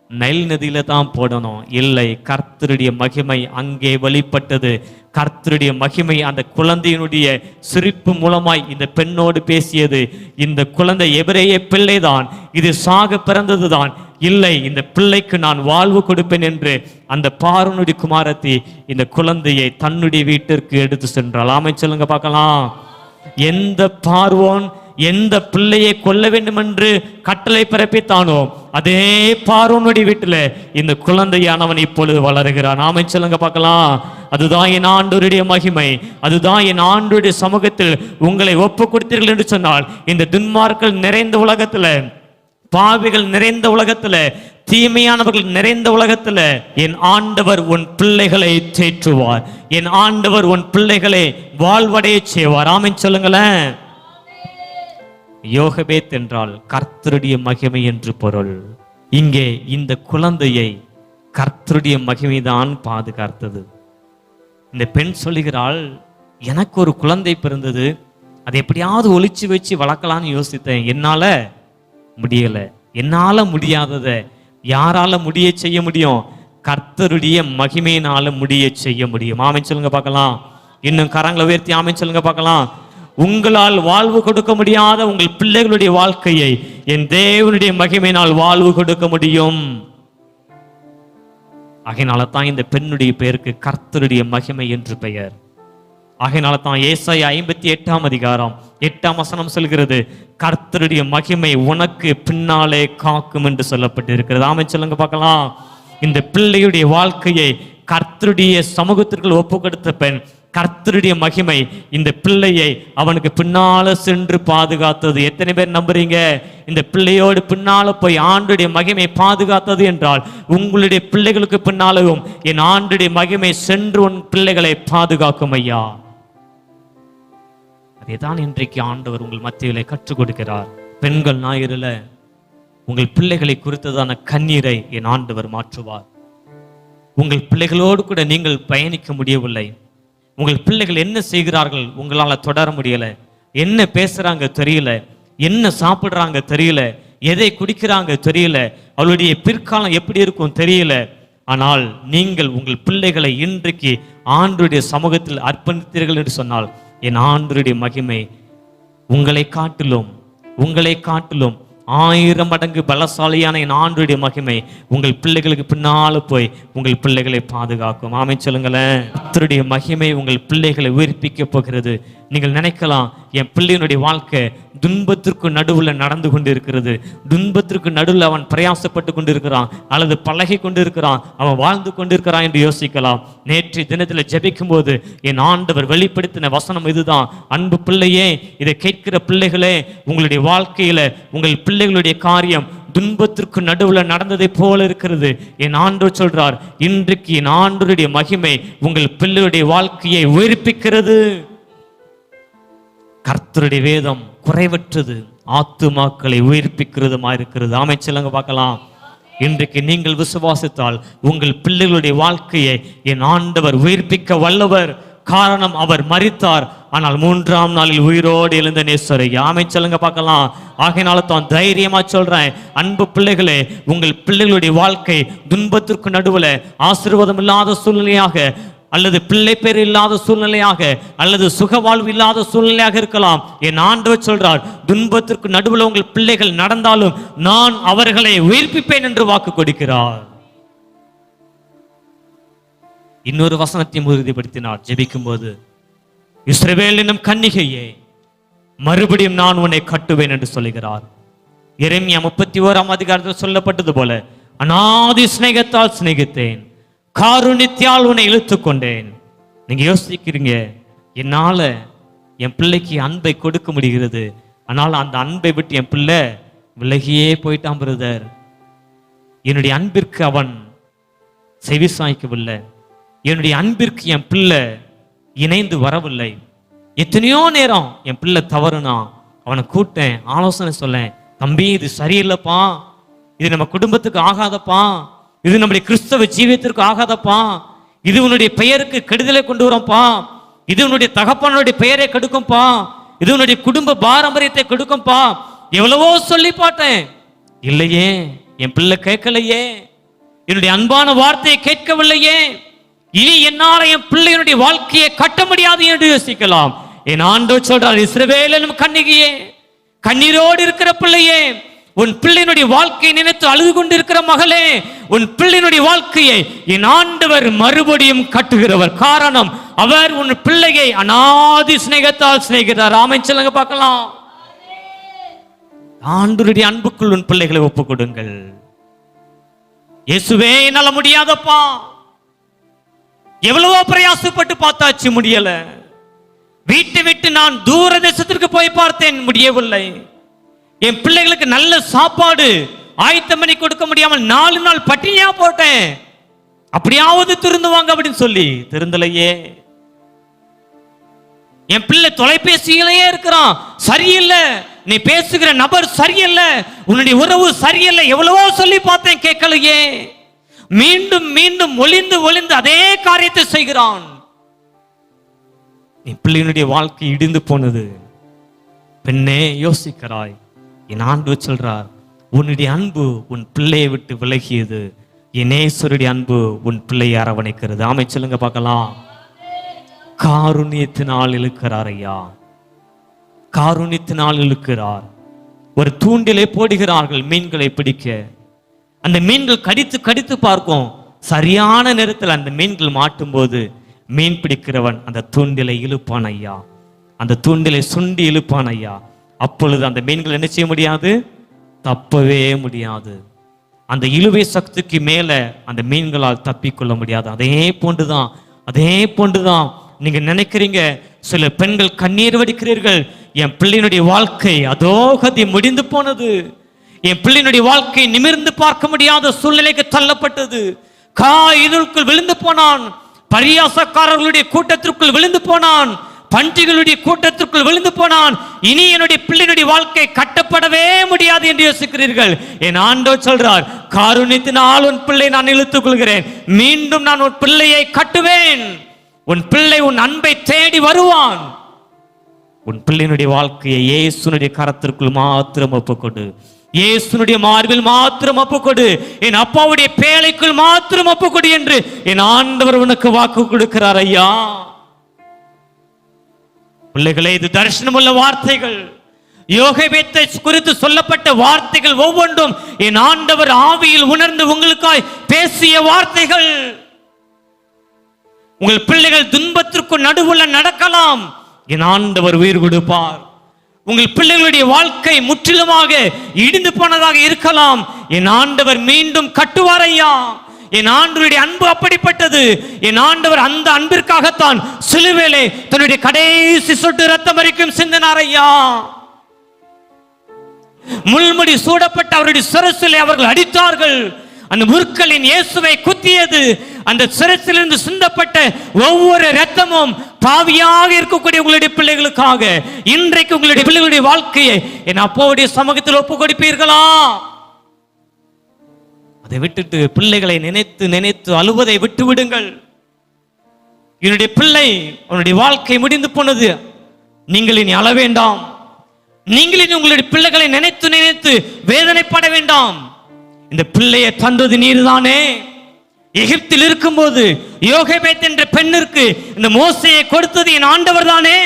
S1: நைல் நதியில தான் போடணும். இல்லை, கர்த்தருடைய மகிமை அங்கே வெளிப்பட்டது. கர்த்தருடைய மகிமை அந்த குழந்தையினுடைய சிரிப்பு மூலமாய் இந்த பெண்ணோடு பேசியது. இந்த குழந்தை எபிரேய பிள்ளைதான், இது சாக பிறந்ததுதான். இல்லை, இந்த பிள்ளைக்கு நான் வாழ்வு கொடுப்பேன் என்று அந்த பார்வோனுடைய குமாரத்தி இந்த குழந்தையை தன்னுடைய வீட்டிற்கு எடுத்து சென்றாள். ஆமென் சொல்லுங்க பார்க்கலாம். எந்த பார்வோன் எந்த பிள்ளையை கொல்ல வேண்டும் என்று கட்டளை பிறப்பித்தானோ அதே பார்வோனுடைய வீட்டில் இந்த குழந்தையானவன் இப்பொழுது வளருகிறான். ஆமென் சொல்லுங்க பார்க்கலாம். அதுதான் என் ஆண்டவருடைய மகிமை. அதுதான் என் ஆண்டவருடைய சமூகத்தில் உங்களை ஒப்பு கொடுத்தீர்கள் என்று சொன்னால், இந்த துன்மார்கள் நிறைந்த உலகத்துல, பாவிகள் நிறைந்த உலகத்துல, தீமையானவர்கள் நிறைந்த உலகத்துல என் ஆண்டவர் உன் பிள்ளைகளை தேற்றுவார். என் ஆண்டவர் உன் பிள்ளைகளை வாழ்வடைய செய்வார். ஆமென் சொல்லுங்களேன். யோகபேத் என்றால் கர்த்தருடைய மகிமை என்று பொருள். இங்கே இந்த குழந்தையை கர்த்தருடைய மகிமைதான் பாதுகாத்தது. இந்த பெண் சொல்லுகிறாள், எனக்கு ஒரு குழந்தை பிறந்தது, அதை எப்படியாவது ஒளிச்சு வச்சு வளர்க்கலான்னு யோசித்தேன். என்னால முடியல. என்னால முடியாததை யாரால முடிய செய்ய முடியும்? கர்த்தருடைய மகிமையினால முடிய செய்ய முடியும். ஆமென் சொல்லுங்க பார்க்கலாம். இன்னும் கரங்களை உயர்த்தி ஆமென் சொல்லுங்க பார்க்கலாம். உங்களால் வாழ்வு கொடுக்க முடியாத உங்கள் பிள்ளைகளுடைய வாழ்க்கையை என் தேவனுடைய மகிமையினால் வாழ்வு கொடுக்க முடியும். ஆகையினால தான் இந்த பெண்ணுடைய பெயருக்கு கர்த்தருடைய மகிமை என்று பெயர். ஆகையினால தான் ஏசாயா 58 அதிகாரம் 8 வசனம் சொல்கிறது, கர்த்தருடைய மகிமை உனக்கு பின்னாலே காக்கும் என்று சொல்லப்பட்டு இருக்கிறது. ஆமென் சொல்லுங்க பார்க்கலாம். இந்த பிள்ளையுடைய வாழ்க்கையை கர்த்தருடைய சமூகத்திற்குள் ஒப்பு கொடுத்த பெண், கர்த்தருடைய மகிமை இந்த பிள்ளையை அவனுக்கு பின்னால சென்று பாதுகாத்தது. எத்தனை பேர் நம்புறீங்க? இந்த பிள்ளையோடு பின்னால போய் ஆண்டுடைய மகிமை பாதுகாத்தது என்றால் உங்களுடைய பிள்ளைகளுக்கு பின்னாலும் என் ஆண்டுடைய மகிமை சென்று உன் பிள்ளைகளை பாதுகாக்கும் ஐயா. அதேதான் இன்றைக்கு ஆண்டவர் உங்கள் மத்தியிலே கற்றுக் கொடுக்கிறார். பெண்கள் ஞாயிறுல உங்கள் பிள்ளைகளை குறித்ததான கண்ணீரை என் ஆண்டவர் மாற்றுவார். உங்கள் பிள்ளைகளோடு கூட நீங்கள் பயணிக்க முடியவில்லை, உங்கள் பிள்ளைகள் என்ன செய்கிறார்கள் உங்களால் தொடர முடியல, என்ன பேசுறாங்க தெரியல, என்ன சாப்பிடுறாங்க தெரியல, எதை குடிக்கிறாங்க தெரியல, அவளுடைய பிற்காலம் எப்படி இருக்கும் தெரியல. ஆனால் நீங்கள் உங்கள் பிள்ளைகளை இன்றைக்கு ஆண்டவருடைய சமூகத்தில் அர்ப்பணித்தீர்கள் என்று சொன்னால் என் ஆண்டவருடைய மகிமை உங்களை காட்டிலும் 1000 மடங்கு பலசாலியான என் ஆண்டவருடைய மகிமை உங்கள் பிள்ளைகளுக்கு பின்னால போய் உங்கள் பிள்ளைகளை பாதுகாக்கும். ஆமென் சொல்லுங்களேன். கர்த்தருடைய மகிமை உங்கள் பிள்ளைகளை உயிர்ப்பிக்க போகிறது. நீங்கள் நினைக்கலாம், என் பிள்ளையினுடைய வாழ்க்கை துன்பத்திற்கு நடுவில் நடந்து கொண்டு இருக்கிறது, துன்பத்திற்கு நடுவில் அவன் பிரயாசப்பட்டு கொண்டிருக்கிறான் அல்லது பழகி கொண்டிருக்கிறான், அவன் வாழ்ந்து கொண்டிருக்கிறான் என்று யோசிக்கலாம். நேற்று தினத்தில் ஜெபிக்கும் போது என் ஆண்டவர் வெளிப்படுத்தின வசனம் இதுதான். அன்பு பிள்ளையே, இதை கேட்கிற பிள்ளைகளே, உங்களுடைய வாழ்க்கையில உங்கள் பிள்ளைகளுடைய காரியம் துன்பத்திற்கு நடுவில் நடந்ததை போல இருக்கிறது. என் ஆண்டவர் சொல்றார், இன்றைக்கு என் ஆண்டவருடைய மகிமை உங்கள் பிள்ளைகளுடைய வாழ்க்கையை உயிர்ப்பிக்கிறது. கர்த்தருடைய வேதம் குறைவற்றது, ஆத்துமாக்களை உயிர்ப்பிக்கிறதுமா இருக்கிறது. ஆமென் சொல்லுங்க பார்க்கலாம். இன்றைக்கு நீங்கள் விசுவாசித்தால் உங்கள் பிள்ளைகளுடைய வாழ்க்கையை என் ஆண்டவர் உயிர்ப்பிக்க வல்லவர். காரணம், அவர் மரித்தார், ஆனால் 3ஆம் நாளில் உயிரோடு எழுந்த நேசரை. ஆமென் சொல்லுங்க பார்க்கலாம். ஆகையினால தான் தைரியமா சொல்றேன், அன்பு பிள்ளைகளே, உங்கள் பிள்ளைகளுடைய வாழ்க்கை துன்பத்திற்கு நடுவில் ஆசீர்வாதம் இல்லாத சூழ்நிலையாக அல்லது பிள்ளை பேர் இல்லாத சூழ்நிலையாக அல்லது சுகவாழ்வு இல்லாத சூழ்நிலையாக இருக்கலாம். என் ஆண்டவர் சொல்றார், துன்பத்திற்கு நடுவில் உங்கள் பிள்ளைகள் நடந்தாலும் நான் அவர்களை உயிர்ப்பிப்பேன் என்று வாக்கு கொடுக்கிறார். இன்னொரு வசனத்தையும் உறுதிப்படுத்தினார் ஜெபிக்கும் போது, இஸ்ரவேல் என்னும் கன்னிகையே, மறுபடியும் நான் உன்னை கட்டுவேன் என்று சொல்லுகிறார். எரேமியா 31 அதிகாரத்தில் சொல்லப்பட்டது போல, அநாதி சிநேகத்தால் சிநேகித்தேன், காருண்யத்தால் உன்னை இழுத்து கொண்டேன். நீங்க யோசிக்கிறீங்க, என்னால என் பிள்ளைக்கு அன்பை கொடுக்க முடிகிறது, ஆனால் அந்த அன்பை விட்டு என் பிள்ளை விலகியே போயிட்டான் பிரதர். என்னுடைய அன்பிற்கு அவன் செவிசாய்க்கவில்லை, என்னுடைய அன்பிற்கு என் பிள்ளை இணைந்து வரவில்லை. எத்தனையோ நேரம் என் பிள்ளை தவறுனா அவனை கூட்டேன், ஆலோசனை சொல்லேன், தம்பி இது சரியில்லைப்பா, இது நம்ம குடும்பத்துக்கு ஆகாதப்பா, இது நம்முடைய கிறிஸ்தவ ஜீவியத்திற்கு ஆகாதப்பா, இது உன்னுடைய பெயருக்கு கெடுதலை கொண்டு வரும்பா, இது உன்னுடைய தகப்பனுடைய பெயரை கெடுக்கும்பா, இது உன்னுடைய குடும்ப பாரம்பரியத்தை கெடுக்கும்பா. எவ்வளவோ சொல்லி பார்த்தேன், இல்லையே, என் பிள்ளை கேட்கலையே, என்னுடைய அன்பான வார்த்தையை கேட்கவில்லையே, இனி என்னால என் பிள்ளையினுடைய வாழ்க்கையை கட்ட முடியாது என்று யோசிக்கலாம். என் ஆண்டவர் சொல்றார், இஸ்ரவேல் என்னும் கன்னிகையே, கண்ணீரோடு இருக்கிற பிள்ளையே, உன் பிள்ளையினுடைய வாழ்க்கையை நினைத்து அழுது கொண்டிருக்கிற மகளே, உன் பிள்ளையினுடைய வாழ்க்கையை என் ஆண்டவர் மறுபடியும் கட்டுகிறவர். காரணம், அவர் உன் பிள்ளையை அநாதி சிநேகத்தால் சிநேகித்தார். ஆமென் சொல்லுங்க பார்க்கலாம். ஆண்டவருடைய அன்புக்குள் உன் பிள்ளைகளை ஒப்புக் கொடுங்கள். இயேசுவே, என்னால முடியாதப்பா, எவ்வளவோ பிரயாசப்பட்டு பார்த்தாச்சு, முடியல. வீட்டை விட்டு நான் தூர தேசத்திற்கு போய் பார்த்தேன், முடியவில்லை. என் பிள்ளைகளுக்கு நல்ல சாப்பாடு ஆயத்தம் பண்ணி கொடுக்க முடியாமல் 4 நாள் பட்டினியா போட்டேன், அப்படியாவது திருந்துவாங்க அப்படின்னு சொல்லி திருந்தலையே. என் பிள்ளை தொலைபேசியிலேயே இருக்கிறான், சரியில்லை, நீ பேசுகிற நபர் சரியில்லை, உன்னுடைய உறவு சரியில்லை, எவ்வளவோ சொல்லி பார்த்தேன், கேட்கலையே. மீண்டும் மீண்டும் ஒளிந்து ஒளிந்து அதே காரியத்தை செய்கிறான். என் பிள்ளையினுடைய வாழ்க்கை இடிந்து போனது. பெண்ணே, யோசிக்கிறாய். என் ஆண்டவர் சொல்றார், உன்னுடைய அன்பு உன் பிள்ளையை விட்டு விலகியது, என் நேசருடைய அன்பு உன் பிள்ளையை அரவணைக்கிறது. ஆமென் சொல்லுங்க பார்க்கலாம். காருண்யத்தினால் இழுக்கிறார் ஐயா, காருண்யத்தினால் இழுக்கிறார். ஒரு தூண்டிலை போடுகிறார்கள் மீன்களை பிடிக்க. அந்த மீன்கள் கடித்து கடித்து பார்க்கும். சரியான நேரத்தில் அந்த மீன்கள் மாட்டும் போது மீன் பிடிக்கிறவன் அந்த தூண்டிலை இழுப்பான் ஐயா, அந்த தூண்டிலை சுண்டி இழுப்பான் ஐயா. அப்பொழுது அந்த மீன்கள் என்ன செய்ய முடியாது? தப்பவே முடியாது. அந்த இழுவை சக்திக்கு மேல அந்த மீன்களால் தப்பிக்கொள்ள முடியாது. அதே போன்றுதான் நீங்க நினைக்கிறீங்க. சில பெண்கள் கண்ணீர் வடிக்கிறீர்கள், என் பிள்ளையினுடைய வாழ்க்கை அதோகதி முடிந்து போனது, என் பிள்ளையினுடைய வாழ்க்கை நிமிர்ந்து பார்க்க முடியாத சூழ்நிலைக்கு தள்ளப்பட்டது, இதற்குள் விழுந்து போனான், பரியாசக்காரர்களுடைய கூட்டத்திற்குள் விழுந்து போனான், பன்றிகளுடைய கூட்டத்திற்குள் விழுந்து போனான், இனி என்னுடைய பிள்ளையினுடைய வாழ்க்கை கட்டப்படவே முடியாது என்று யோசிக்கிறீர்கள். என் ஆண்டவர் சொல்றார், காருண்யத்தினால் உன் பிள்ளை நான் இழுத்துக் கொள்கிறேன், மீண்டும் நான் உன் பிள்ளையை கட்டுவேன், உன் பிள்ளை உன் அன்பை தேடி வருவான். உன் பிள்ளையினுடைய வாழ்க்கையை இயேசுனுடைய கரத்திற்குள் மாத்திரம் ஒப்புக்கொடு, இயேசுனுடைய மார்பில் மாத்திரம் ஒப்புக்கொடு, என் அப்பாவுடைய பேழைக்குள் மாத்திரம் ஒப்புக்கொடு என்று என் ஆண்டவர் உனக்கு வாக்கு கொடுக்கிறார் ஐயா. பிள்ளைகளே, இது தரிசனமுள்ள வார்த்தைகள். யோகேபேத்தை குறித்து சொல்லப்பட்ட வார்த்தைகள் ஒவ்வொன்றும் என் ஆண்டவர் ஆவியில் உணர்ந்து உங்களுக்காய் பேசிய வார்த்தைகள். உங்கள் பிள்ளைகள் துன்பத்திற்கு நடுவுல நடக்கலாம், என் ஆண்டவர் உயிர் கொடுப்பார். உங்கள் பிள்ளைகளுடைய வாழ்க்கை முற்றிலுமாக இடிந்து போனதாக இருக்கலாம், என் ஆண்டவர் மீண்டும் கட்டுவார் ஐயா. என் ஆண்டவருடைய அன்பு அப்படிப்பட்டது. என் ஆண்டவர் அந்த அன்பிற்காகத்தான் சிலுவையிலே தன்னுடைய கடைசி சொட்டு ரத்தம் வரைக்கும் சிந்தினார் ஐயா. முள்முடி சூடப்பட்ட அவருடைய சிரசிலே அவர்கள் அடித்தார்கள். அந்த முற்களின் இயேசுவை குத்தியது. அந்த சிரசிலிருந்து சிந்தப்பட்ட ஒவ்வொரு ரத்தமும் பாவியாக இருக்கக்கூடிய உங்களுடைய பிள்ளைகளுக்காக. இன்றைக்கு உங்களுடைய பிள்ளைகளுடைய வாழ்க்கையை என் அப்பாவுடைய சமூகத்தில் ஒப்பு கொடுப்பீர்களா? அதை விட்டுட்டு பிள்ளைகளை நினைத்து நினைத்து அழுவதை விட்டு விடுங்கள். என்னுடைய பிள்ளை, அவனுடைய வாழ்க்கை முடிந்து போனது, நீங்கள் இனி அழ வேண்டாம். நீங்கள் இனி உங்களுடைய பிள்ளைகளை நினைத்து நினைத்து வேதனைப்பட வேண்டாம். இந்த பிள்ளையை தந்தது நீர்தானே. எகிப்தில் இருக்கும்போது யோகேபேத் என்ற பெண்ணிற்கு இந்த மோசையை கொடுத்தது என் ஆண்டவர் தானே.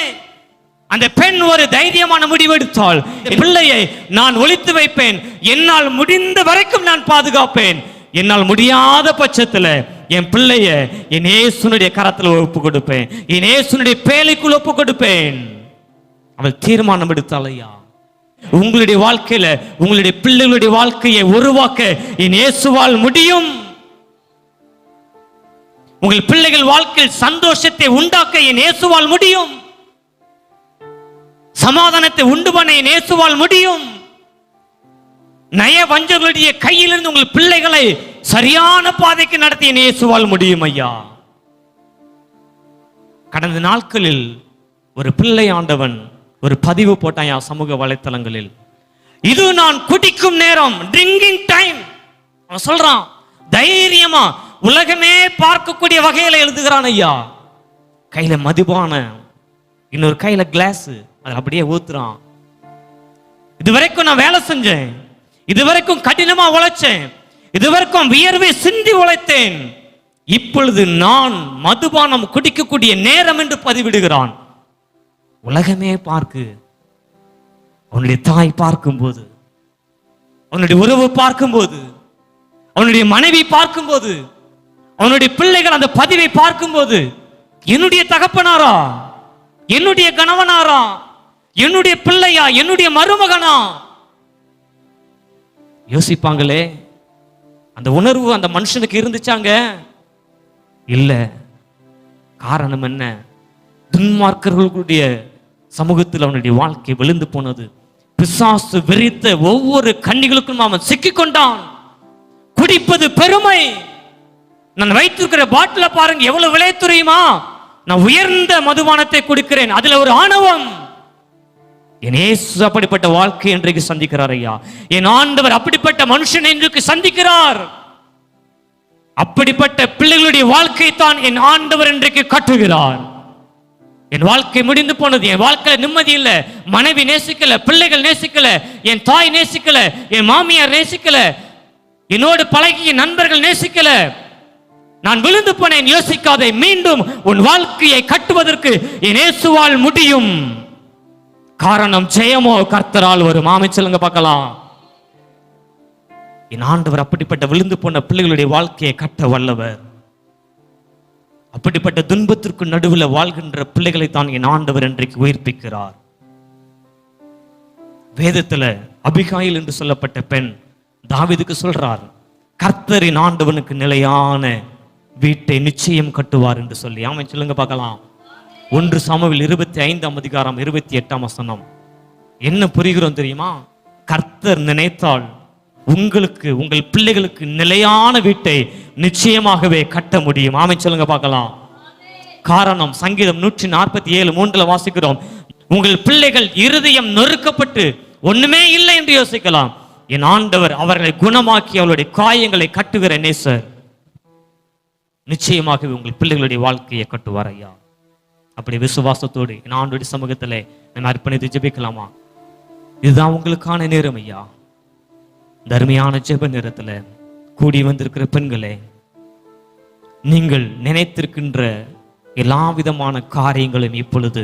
S1: அந்த பெண் ஒரு தைரியமான முடிவெடுத்தாள், பிள்ளையை நான் ஒளித்து வைப்பேன், என்னால் முடிந்த வரைக்கும் நான் பாதுகாப்பேன், என்னால் முடியாத பட்சத்தில் என் பிள்ளைய என் இயேசுனுடைய கரத்தில் ஒப்பு கொடுப்பேன், என் இயேசுனுடைய பேழைக்குள் ஒப்பு கொடுப்பேன். அவள் தீர்மானம் எடுத்தாள் ஐயா. உங்களுடைய வாழ்க்கையில உங்களுடைய பிள்ளைகளுடைய வாழ்க்கையை உருவாக்க என் இயேசுவால் முடியும். உங்கள் பிள்ளைகள் வாழ்க்கையில் சந்தோஷத்தை உண்டாக்க என் இயேசுவால் முடியும். சமாதானத்தை உண்டு பண்ண என் இயேசுவால் முடியும். நய வஞ்சர்களுடைய கையிலிருந்து உங்கள் பிள்ளைகளை சரியான பாதைக்கு நடத்தி என் இயேசுவால் முடியும் ஐயா. கடந்த நாட்களில் ஒரு பிள்ளை ஆண்டவன் ஒரு பதிவு போட்டான் சமூக வலைத்தளங்களில். இது நான் குடிக்கும் நேரம், ட்ரிங்கிங் டைம். அவன் சொல்றான் தைரியமா, உலகமே பார்க்கக்கூடிய வகையில எழுதுகிறான் ஐயா. கையில மதுபான, இன்னொரு கையில கிளாஸ், அதை அப்படியே ஊத்துறான். இதுவரைக்கும் நான் வேலை செஞ்சேன், இதுவரைக்கும் கடினமா உழைச்சேன், இதுவரைக்கும் வியர்வை சிந்தி உழைத்தேன், இப்பொழுது நான் மதுபானம் குடிக்கக்கூடிய நேரம் என்று பதிவிடுகிறான். உலகமே பார்க்கு, அவனுடைய தாய் பார்க்கும்போது, அவனுடைய உறவு பார்க்கும்போது, அவனுடைய மனைவி பார்க்கும்போது, அவனுடைய பிள்ளைகள் அந்த பதிவை பார்க்கும்போது, என்னுடைய தகப்பனாரா, என்னுடைய கணவனாரா, என்னுடைய பிள்ளையா, என்னுடைய மருமகனா யோசிப்பாங்களே. அந்த உணர்வு அந்த மனுஷனுக்கு இருந்துச்சாங்க? இல்ல. காரணம் என்ன? துன்மார்க்கர்களுடைய சமூகத்தில் அவனுடைய வாழ்க்கை விழுந்து போனது. பிசாசு வெறித்த ஒவ்வொரு கண்ணிகளுக்கும் அவன் சிக்கிக்கொண்டான். குடிப்பது பெருமை. நான் வைத்திருக்கிற பாட்டில பாருங்க எவ்வளவு விலை தெரியுமா? நான் உயர்ந்த மதுபானத்தை குடிக்கிறேன், அதுல ஒரு ஆணவம். என் இயேசு அப்படிப்பட்ட வாழ்க்கை இன்றைக்கு சந்திக்கிறார் ஐயா. என் ஆண்டவர் அப்படிப்பட்ட மனுஷனை இன்றைக்கு சந்திக்கிறார். அப்படிப்பட்ட பிள்ளைகளுடைய வாழ்க்கை தான் என் ஆண்டவர் இன்றைக்கு கட்டுகிறார். என் வாழ்க்கை முடிந்து போனது, என் வாழ்க்கையில நிம்மதி இல்லை, மனைவி நேசிக்கல, பிள்ளைகள் நேசிக்கல, என் தாய் நேசிக்கல, என் மாமியார் நேசிக்கல, என்னோடு பழகிய நண்பர்கள் நேசிக்கல, நான் விழுந்து போனேன். யோசிக்காதே, மீண்டும் உன் வாழ்க்கையை கட்டுவதற்கு என் இயேசுவால் முடியும். காரணம் ஜெயமோ கர்த்தரால் வரும். ஆமென் சொல்லுங்க பார்க்கலாம். என் ஆண்டவர் அப்படிப்பட்ட விழுந்து போன பிள்ளைகளுடைய வாழ்க்கையை கட்ட வல்லவர். அப்படிப்பட்ட துன்பத்திற்கு நடுவில் வாழ்கின்ற பிள்ளைகளை தான் என் ஆண்டவர் இன்றைக்கு உயிர்ப்பிக்கிறார். வேதத்துல அபிகாயில் என்று சொல்லப்பட்ட பெண் தாவீதுக்கு சொல்றார், கர்த்தரின் ஆண்டவனுக்கு நிலையான வீட்டை நிச்சயம் கட்டுவார் என்று சொல்லி. ஆமென் சொல்லுங்க பார்க்கலாம். 1 சாமுவேல் 25 28 என்ன புரிகிறோம் தெரியுமா? கர்த்தர் நினைத்தால் உங்களுக்கு, உங்கள் பிள்ளைகளுக்கு நிலையான வீட்டை நிச்சயமாகவே கட்ட முடியும். ஆமென் சொல்லுங்க பார்க்கலாம். காரணம் சங்கீதம் 147:3 வாசிக்கிறோம், உங்கள் பிள்ளைகள் இருதயம் நொறுக்கப்பட்டு ஒண்ணுமே இல்லை என்று யோசிக்கலாம், என் ஆண்டவர் அவர்களை குணமாக்கி அவருடைய காயங்களை கட்டுகிற நேசர். நிச்சயமாகவே உங்கள் பிள்ளைகளுடைய வாழ்க்கையை கட்டுவார் ஐயா. அப்படி விசுவாசத்தோடு என் ஆண்டோடைய சமூகத்திலே நம்ம அர்ப்பணித்து ஜெபிக்கலாமா? இதுதான் உங்களுக்கான நேரம் ஐயா. தர்மையான ஜெப நேரத்துல கூடி வந்திருக்கிற பெண்களே, நீங்கள் நினைத்திருக்கின்ற எல்லா விதமான காரியங்களையும் இப்பொழுது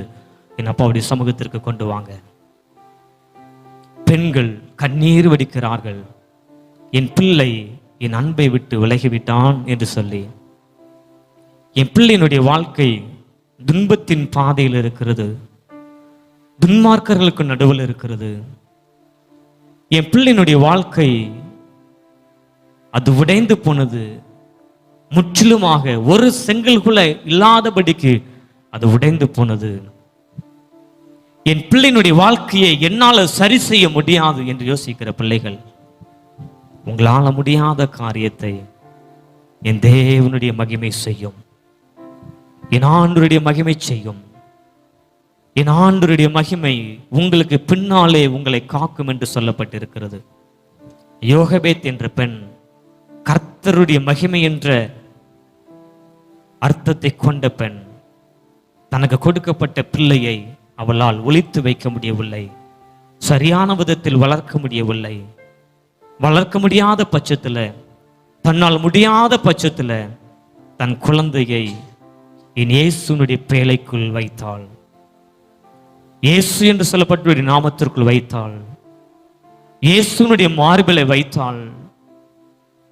S1: என் அப்பாவுடைய சமூகத்திற்கு கொண்டு வாங்க. பெண்கள் கண்ணீர் வடிக்கிறார்கள், என் பிள்ளை என் அன்பை விட்டு விலகிவிட்டான் என்று சொல்லி. என் பிள்ளையினுடைய வாழ்க்கை துன்பத்தின் பாதையில் இருக்கிறது, துன்மார்க்கர்களுக்கு நடுவில் இருக்கிறது. என் பிள்ளையினுடைய வாழ்க்கை அது உடைந்து போனது, முற்றிலுமாக ஒரு செங்கல் கூட இல்லாதபடிக்கு அது உடைந்து போனது. என் பிள்ளையினுடைய வாழ்க்கையை என்னால் சரி செய்ய முடியாது என்று யோசிக்கிற பிள்ளைகள், உங்களால முடியாத காரியத்தை என் தேவனுடைய மகிமை செய்யும், என் ஆண்டவருடைய மகிமை செய்யும். என் ஆண்டவருடைய மகிமை உங்களுக்கு பின்னாலே உங்களை காக்கும் என்று சொல்லப்பட்டிருக்கிறது. யோகபேத் என்ற பெண் கர்த்தருடைய மகிமை என்ற அர்த்தத்தை கொண்ட பெண். தனக்கு கொடுக்கப்பட்ட பிள்ளையை அவளால் ஒளித்து வைக்க முடியவில்லை, சரியான விதத்தில் வளர்க்க முடியவில்லை. வளர்க்க முடியாத பட்சத்துல, தன்னால் முடியாத பட்சத்துல தன் குழந்தையை என் இயேசுனுடைய பேழைக்குள் வைத்தாள். இயேசு என்று சொல்லப்பட்ட நாமத்திற்குள் வைத்தாள். இயேசுனுடைய மார்பிலை வைத்தாள்.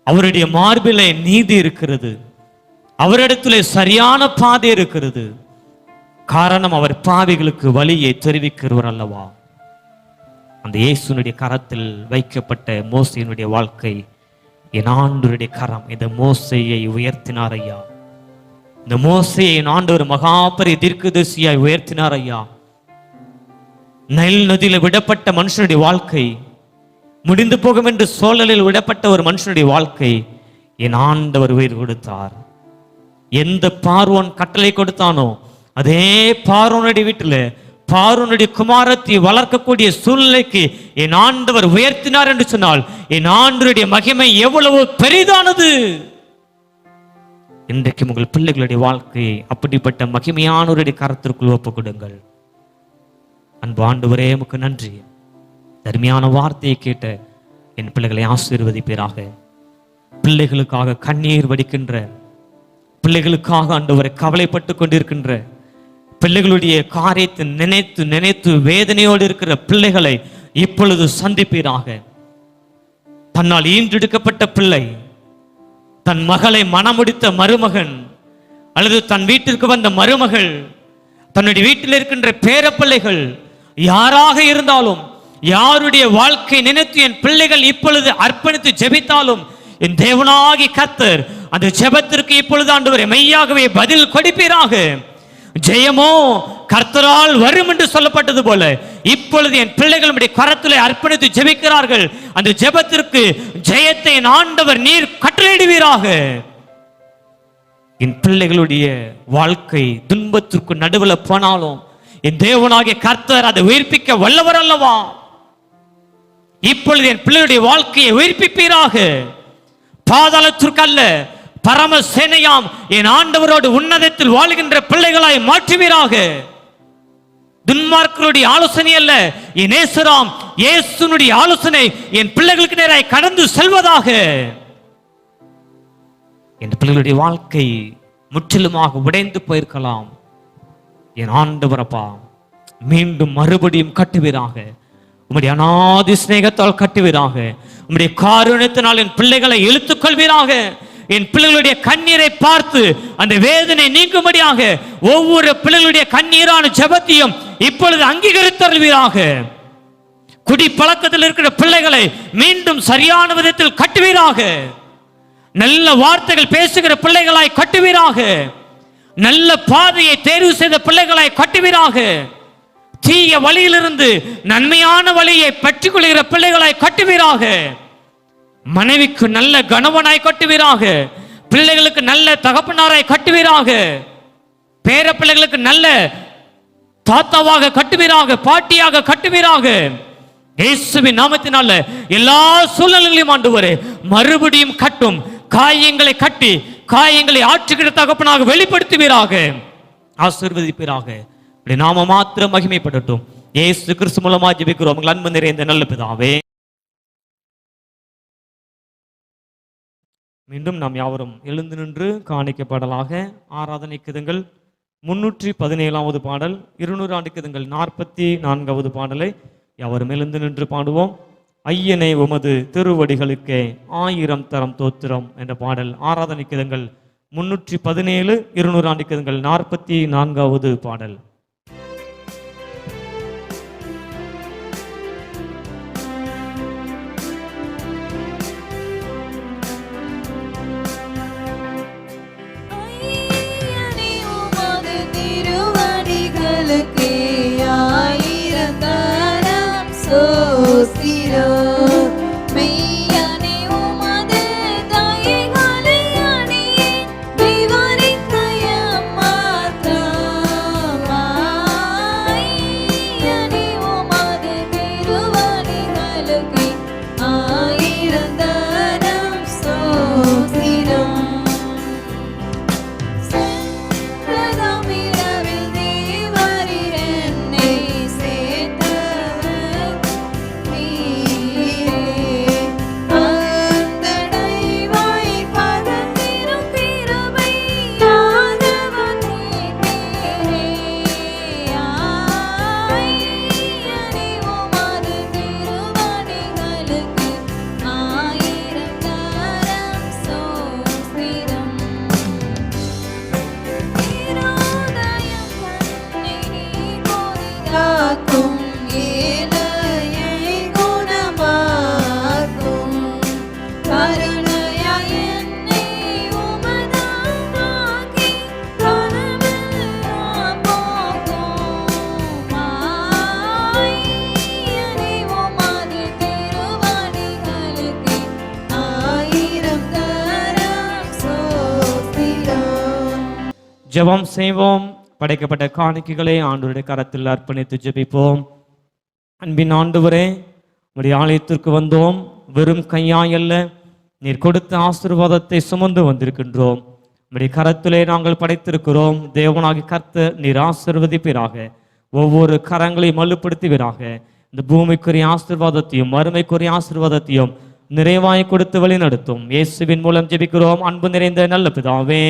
S1: அவருடைய மார்பிலே நீதி இருக்கிறது, அவரிடத்திலே சரியான பாதை இருக்கிறது. காரணம், அவர் பாவிகளுக்கு வழியை தெரிவிக்கிறவர் அல்லவா. அந்த இயேசுனுடைய கரத்தில் வைக்கப்பட்ட மோசையினுடைய வாழ்க்கை, என் ஆண்டவருடைய கரம் இந்த மோசையை உயர்த்தினார் ஐயா. இந்த மோசையை என் ஆண்டவர் மகாபெரிய தீர்க்கதரிசியாய் உயர்த்தினார் ஐயா. நைல் நதியில விடப்பட்ட மனுஷனுடைய வாழ்க்கை, முடிந்து போகும் என்று சூழலில் விடப்பட்ட ஒரு மனுஷனுடைய வாழ்க்கை என் ஆண்டவர் உயிர் கொடுத்தார். எந்த பார்வோன் கட்டளை கொடுத்தானோ அதே பார்வோனுடைய வீட்டில் பார்வோனுடைய குமாரத்தை வளர்க்கக்கூடிய சூழ்நிலைக்கு என் ஆண்டவர் உயர்த்தினார் என்று சொன்னால் என் ஆண்டவருடைய மகிமை எவ்வளவு பெரிதானது. இன்றைக்கு உங்கள் பிள்ளைகளுடைய வாழ்க்கையை அப்படிப்பட்ட மகிமையானவருடைய கரத்திற்குள் ஒப்புக் கொடுங்கள். அன்பு ஆண்டவரே, உமக்கு நன்றி. தர்மையான வார்த்தையை கேட்ட என் பிள்ளைகளை ஆசீர்வதிப்பீராக. பிள்ளைகளுக்காக கண்ணீர் வடிக்கின்ற, பிள்ளைகளுக்காக ஆண்டவரை கவலைப்பட்டு கொண்டிருக்கின்ற, பிள்ளைகளுடைய காரியத்தை நினைத்து நினைத்து வேதனையோடு இருக்கிற பிள்ளைகளை இப்பொழுது சந்திப்பீராக. தன்னால் ஈன்றெடுக்கப்பட்ட பிள்ளை, தன் மகளை மணமுடித்த மருமகன், அல்லது தன் வீட்டிற்கு வந்த மருமகள், தன்னுடைய வீட்டில் இருக்கின்ற பேரப்பிள்ளைகள் யாராக இருந்தாலும், யாருடைய வாழ்க்கை நினைத்து என் பிள்ளைகள் இப்பொழுது அர்ப்பணித்து ஜெபித்தாலும் என் தேவனாகி கர்த்தர் அந்த ஜெபத்திற்கு இப்பொழுது ஆண்டவரே மெய்யாகவே பதில் கொடுப்பீராக. ஜெயமோ கர்த்தரால் வரும் என்று சொல்லப்பட்டது போல இப்பொழுது என் பிள்ளைகளுடைய கரத்திலே அர்ப்பணித்து ஜெபிக்கிறார்கள். அந்த ஜெபத்திற்கு ஜெயத்தை என் ஆண்டவர் நீர் கட்டளையிடுவீராக. என் பிள்ளைகளுடைய வாழ்க்கை துன்பத்திற்கு நடுவில் போனாலும் என் தேவனாகிய கர்த்தர் அதை உயிர்ப்பிக்க வல்லவர் அல்லவா. இப்பொழுது என் பிள்ளைகளுடைய வாழ்க்கையை உயிர்ப்பிப்பீராக. பாதாளத்திற்கு அல்ல, பரம சேனையாம் என் ஆண்டவரோடு உன்னதத்தில் வாழ்கின்ற பிள்ளைகளாய் மாற்றுவீராக. துன்மார்க்கருடைய ஆலோசனை அல்ல, என் நேசராம் இயேசுனுடைய ஆலோசனை என் பிள்ளைகளுக்கு நேராய் கடந்து செல்வதாக. என் பிள்ளைகளுடைய வாழ்க்கை முற்றிலுமாக உடைந்து போயிருக்கலாம். என் ஆண்டவரப்பா மீண்டும் மறுபடியும் கட்டுவீராக. உம்முடைய அநாதி சிநேகத்தால் கட்டுவீராக. உம்முடைய காருண்யத்தினால் என் பிள்ளைகளை இழுத்துக் கொள்வீராக. என் பிள்ளைகளுடைய கண்ணீரை பார்த்து அந்த வேதனை நீங்கும்படியாக ஒவ்வொரு பிள்ளைகளுடைய கண்ணீரான ஜெபத்தையும் இப்பொழுது அங்கீகரித்தருள்வீராக. குடி பழக்கத்தில் இருக்கிற பிள்ளைகளை மீண்டும் சரியான விதத்தில் கட்டுவீராக. நல்ல வார்த்தைகள் பேசுகிற பிள்ளைகளாய் கட்டுவீராக. நல்ல பாதையை தேர்வு செய்த பிள்ளைகளாய் கட்டுவீராக. தீய வழியிலிருந்து நன்மையான வழியை பெற்றுக் கொள்கிற பிள்ளைகளாய் கட்டுவீராக. மனைவிக்கு நல்ல கணவனாய் கட்டுவீராக. பிள்ளைகளுக்கு நல்ல தகப்பனாராய் கட்டுவீராக. பேர பிள்ளைகளுக்கு நல்ல தாத்தாவாக கட்டுவீராக, பாட்டியாக கட்டுவீராக. இயேசுவின் நாமத்தினால எல்லா சூழ்நிலைகளையும் ஆண்டவரே மறுபடியும் கட்டும். காயங்களை கட்டி காயங்களை ஆற்றுகிற தகப்பனாக வெளிப்படுத்துவீராக. ஆசீர்வதிப்பீராக. நாம மாத்திரம் மகிமைப்படட்டும். இயேசு கிறிஸ்து மூலமா ஜெபிக்கிறோம் உங்கள் அன்பு நிறைந்த நல்ல பிதாவே. மீண்டும் நாம் யாவரும் எழுந்து நின்று காணிக்கப்படலாக. ஆராதனை கிதங்கள் 317வது பாடல், 200 ஆண்டு கிதங்கள் 44வது பாடலை யாவரும் எழுந்து நின்று பாடுவோம். ஐயனே உமது திருவடிகளுக்கே 1000 தரம் தோத்திரம் என்ற பாடல். ஆராதனை கிதங்கள் 317, 200 ஆண்டு கிதங்கள் 44வது பாடல். ஜெபம் செய்வோம். படைக்கப்பட்ட காணிக்கைகளை ஆண்டவருடைய கரத்தில் அர்ப்பணித்து ஜெபிப்போம். அன்பின் ஆண்டவரே, உம்முடைய ஆலயத்திற்கு வந்தோம். வெறும் கையாய் அல்ல, நீர் கொடுத்த ஆசீர்வாதத்தை சுமந்து வந்திருக்கின்றோம். உம்முடைய கரத்திலே நாங்கள் படைத்திருக்கிறோம். தேவனாகி கர்த்தர் நீர் ஆசீர்வதிப்பீராக. ஒவ்வொரு கரங்களையும் வலுப்படுத்துவீராக. இந்த பூமிக்குரிய ஆசீர்வாதத்தையும் மறுமைக்குரிய ஆசீர்வாதத்தையும் நிறைவாய் கொடுத்து வழி நடத்தும். இயேசுவின் மூலம் ஜெபிக்கிறோம் அன்பு நிறைந்த நல்ல பிதாவே.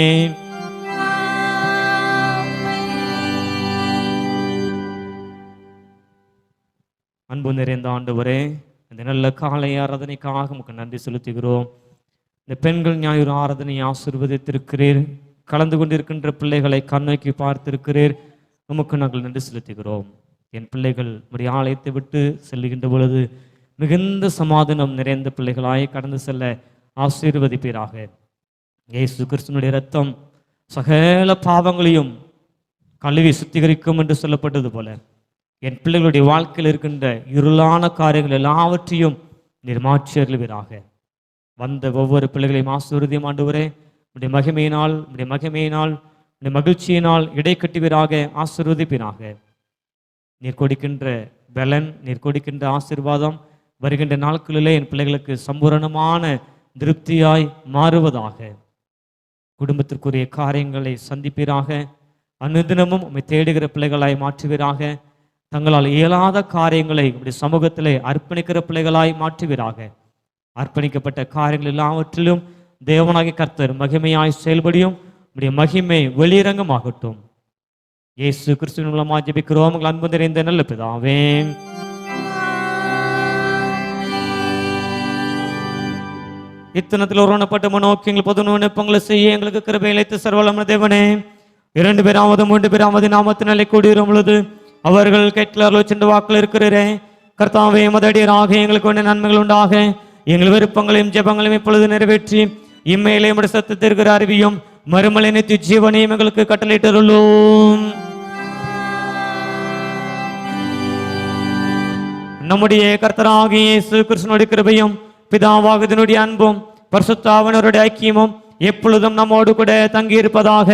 S1: அன்பு நிறைந்த ஆண்டவரே, இந்த நல்ல காலை ஆராதனைக்காக உமக்கு நன்றி செலுத்துகிறோம். இந்த பெண்கள் ஞாயிறு ஆராதனை ஆசீர்வதித்திருக்கிறீர். கலந்து கொண்டிருக்கின்ற பிள்ளைகளை கண்ணோக்கி பார்த்திருக்கிறீர். உமக்கு நாங்கள் நன்றி செலுத்துகிறோம். என் பிள்ளைகள் உடைய ஆலயத்தை விட்டு செல்லுகின்ற பொழுது மிகுந்த சமாதானம் நிறைந்த பிள்ளைகளாய் கடந்து செல்ல ஆசீர்வதிப்பீராக. இயேசு கிறிஸ்துனுடைய இரத்தம் சகல பாவங்களையும் கழுவி சுத்திகரிக்கும் என்று சொல்லப்பட்டது போல என் பிள்ளைகளுடைய வாழ்க்கையில் இருக்கின்ற இருளான காரியங்கள் எல்லாவற்றையும் நீர் மாற்றி அருள்வீராக. வந்த ஒவ்வொரு பிள்ளைகளையும் ஆசீர்வதியும் ஆண்டவரே. உடைய மகிமையினால் உடைய மகிழ்ச்சியினால் இடை கட்டுவீராக, ஆசீர்வதிப்பீராக. நீர் கொடுக்கின்ற பலன், நீர் கொடுக்கின்ற ஆசீர்வாதம் வருகின்ற நாட்களிலே என் பிள்ளைகளுக்கு சம்பூரணமான திருப்தியாய் மாறுவதாக. குடும்பத்திற்குரிய காரியங்களை சந்திப்பீராக. அனுதினமும் உம்மை தேடுகிற பிள்ளைகளாய் மாற்றுவீராக. தங்களால் இயலாத காரியங்களை உடைய சமூகத்திலே அர்ப்பணிக்கிற பிள்ளைகளாய் மாற்றுவீராக. அர்ப்பணிக்கப்பட்ட காரியங்கள் எல்லாவற்றிலும் தேவனாகிய கர்த்தர் மகிமையாய் செயல்படியும் உடைய மகிமை வெளியரங்கமாகட்டும். இயேசு கிறிஸ்துவின் மூலமாக ஜெபிக்கிறோம் உங்கள் அன்பு நிறைந்த நல்ல பிதாவே. இத்தனத்தில் ஒருவனப்பட்ட நோக்கி எங்கள் பொது விண்ணப்பங்களை செய்ய எங்களுக்கு கிருபை இழைத்து சர்வவல்லமை தேவனே, 2 பேராவது 3 பேராவது நாமத்தினாலே கூடியிருக்கும் பொழுது அவர்கள் கேட்கலார்கள் சென்று வாக்கில் இருக்கிறே. கர்த்தாவே, மதடியராக எங்களுக்கு வேண்டிய நன்மைகள் உண்டாக எங்கள் விருப்பங்களையும் ஜெபங்களையும் இப்பொழுது நிறைவேற்றி இம்மையிலே உம்முடைய சத்தத்திற்கு அறிவியும் மறுமலை நித்திய ஜீவனையும் எங்களுக்கு கட்டளையிட்டருளும். நம்முடைய கர்த்தராகிய இயேசு கிறிஸ்துவினுடைய கிருபையும் பிதாவாகுதனுடைய அன்பும் பரிசுத்த ஆவியானவருடைய ஐக்கியமும் எப்பொழுதும் நம்மோடு கூட தங்கியிருப்பதாக.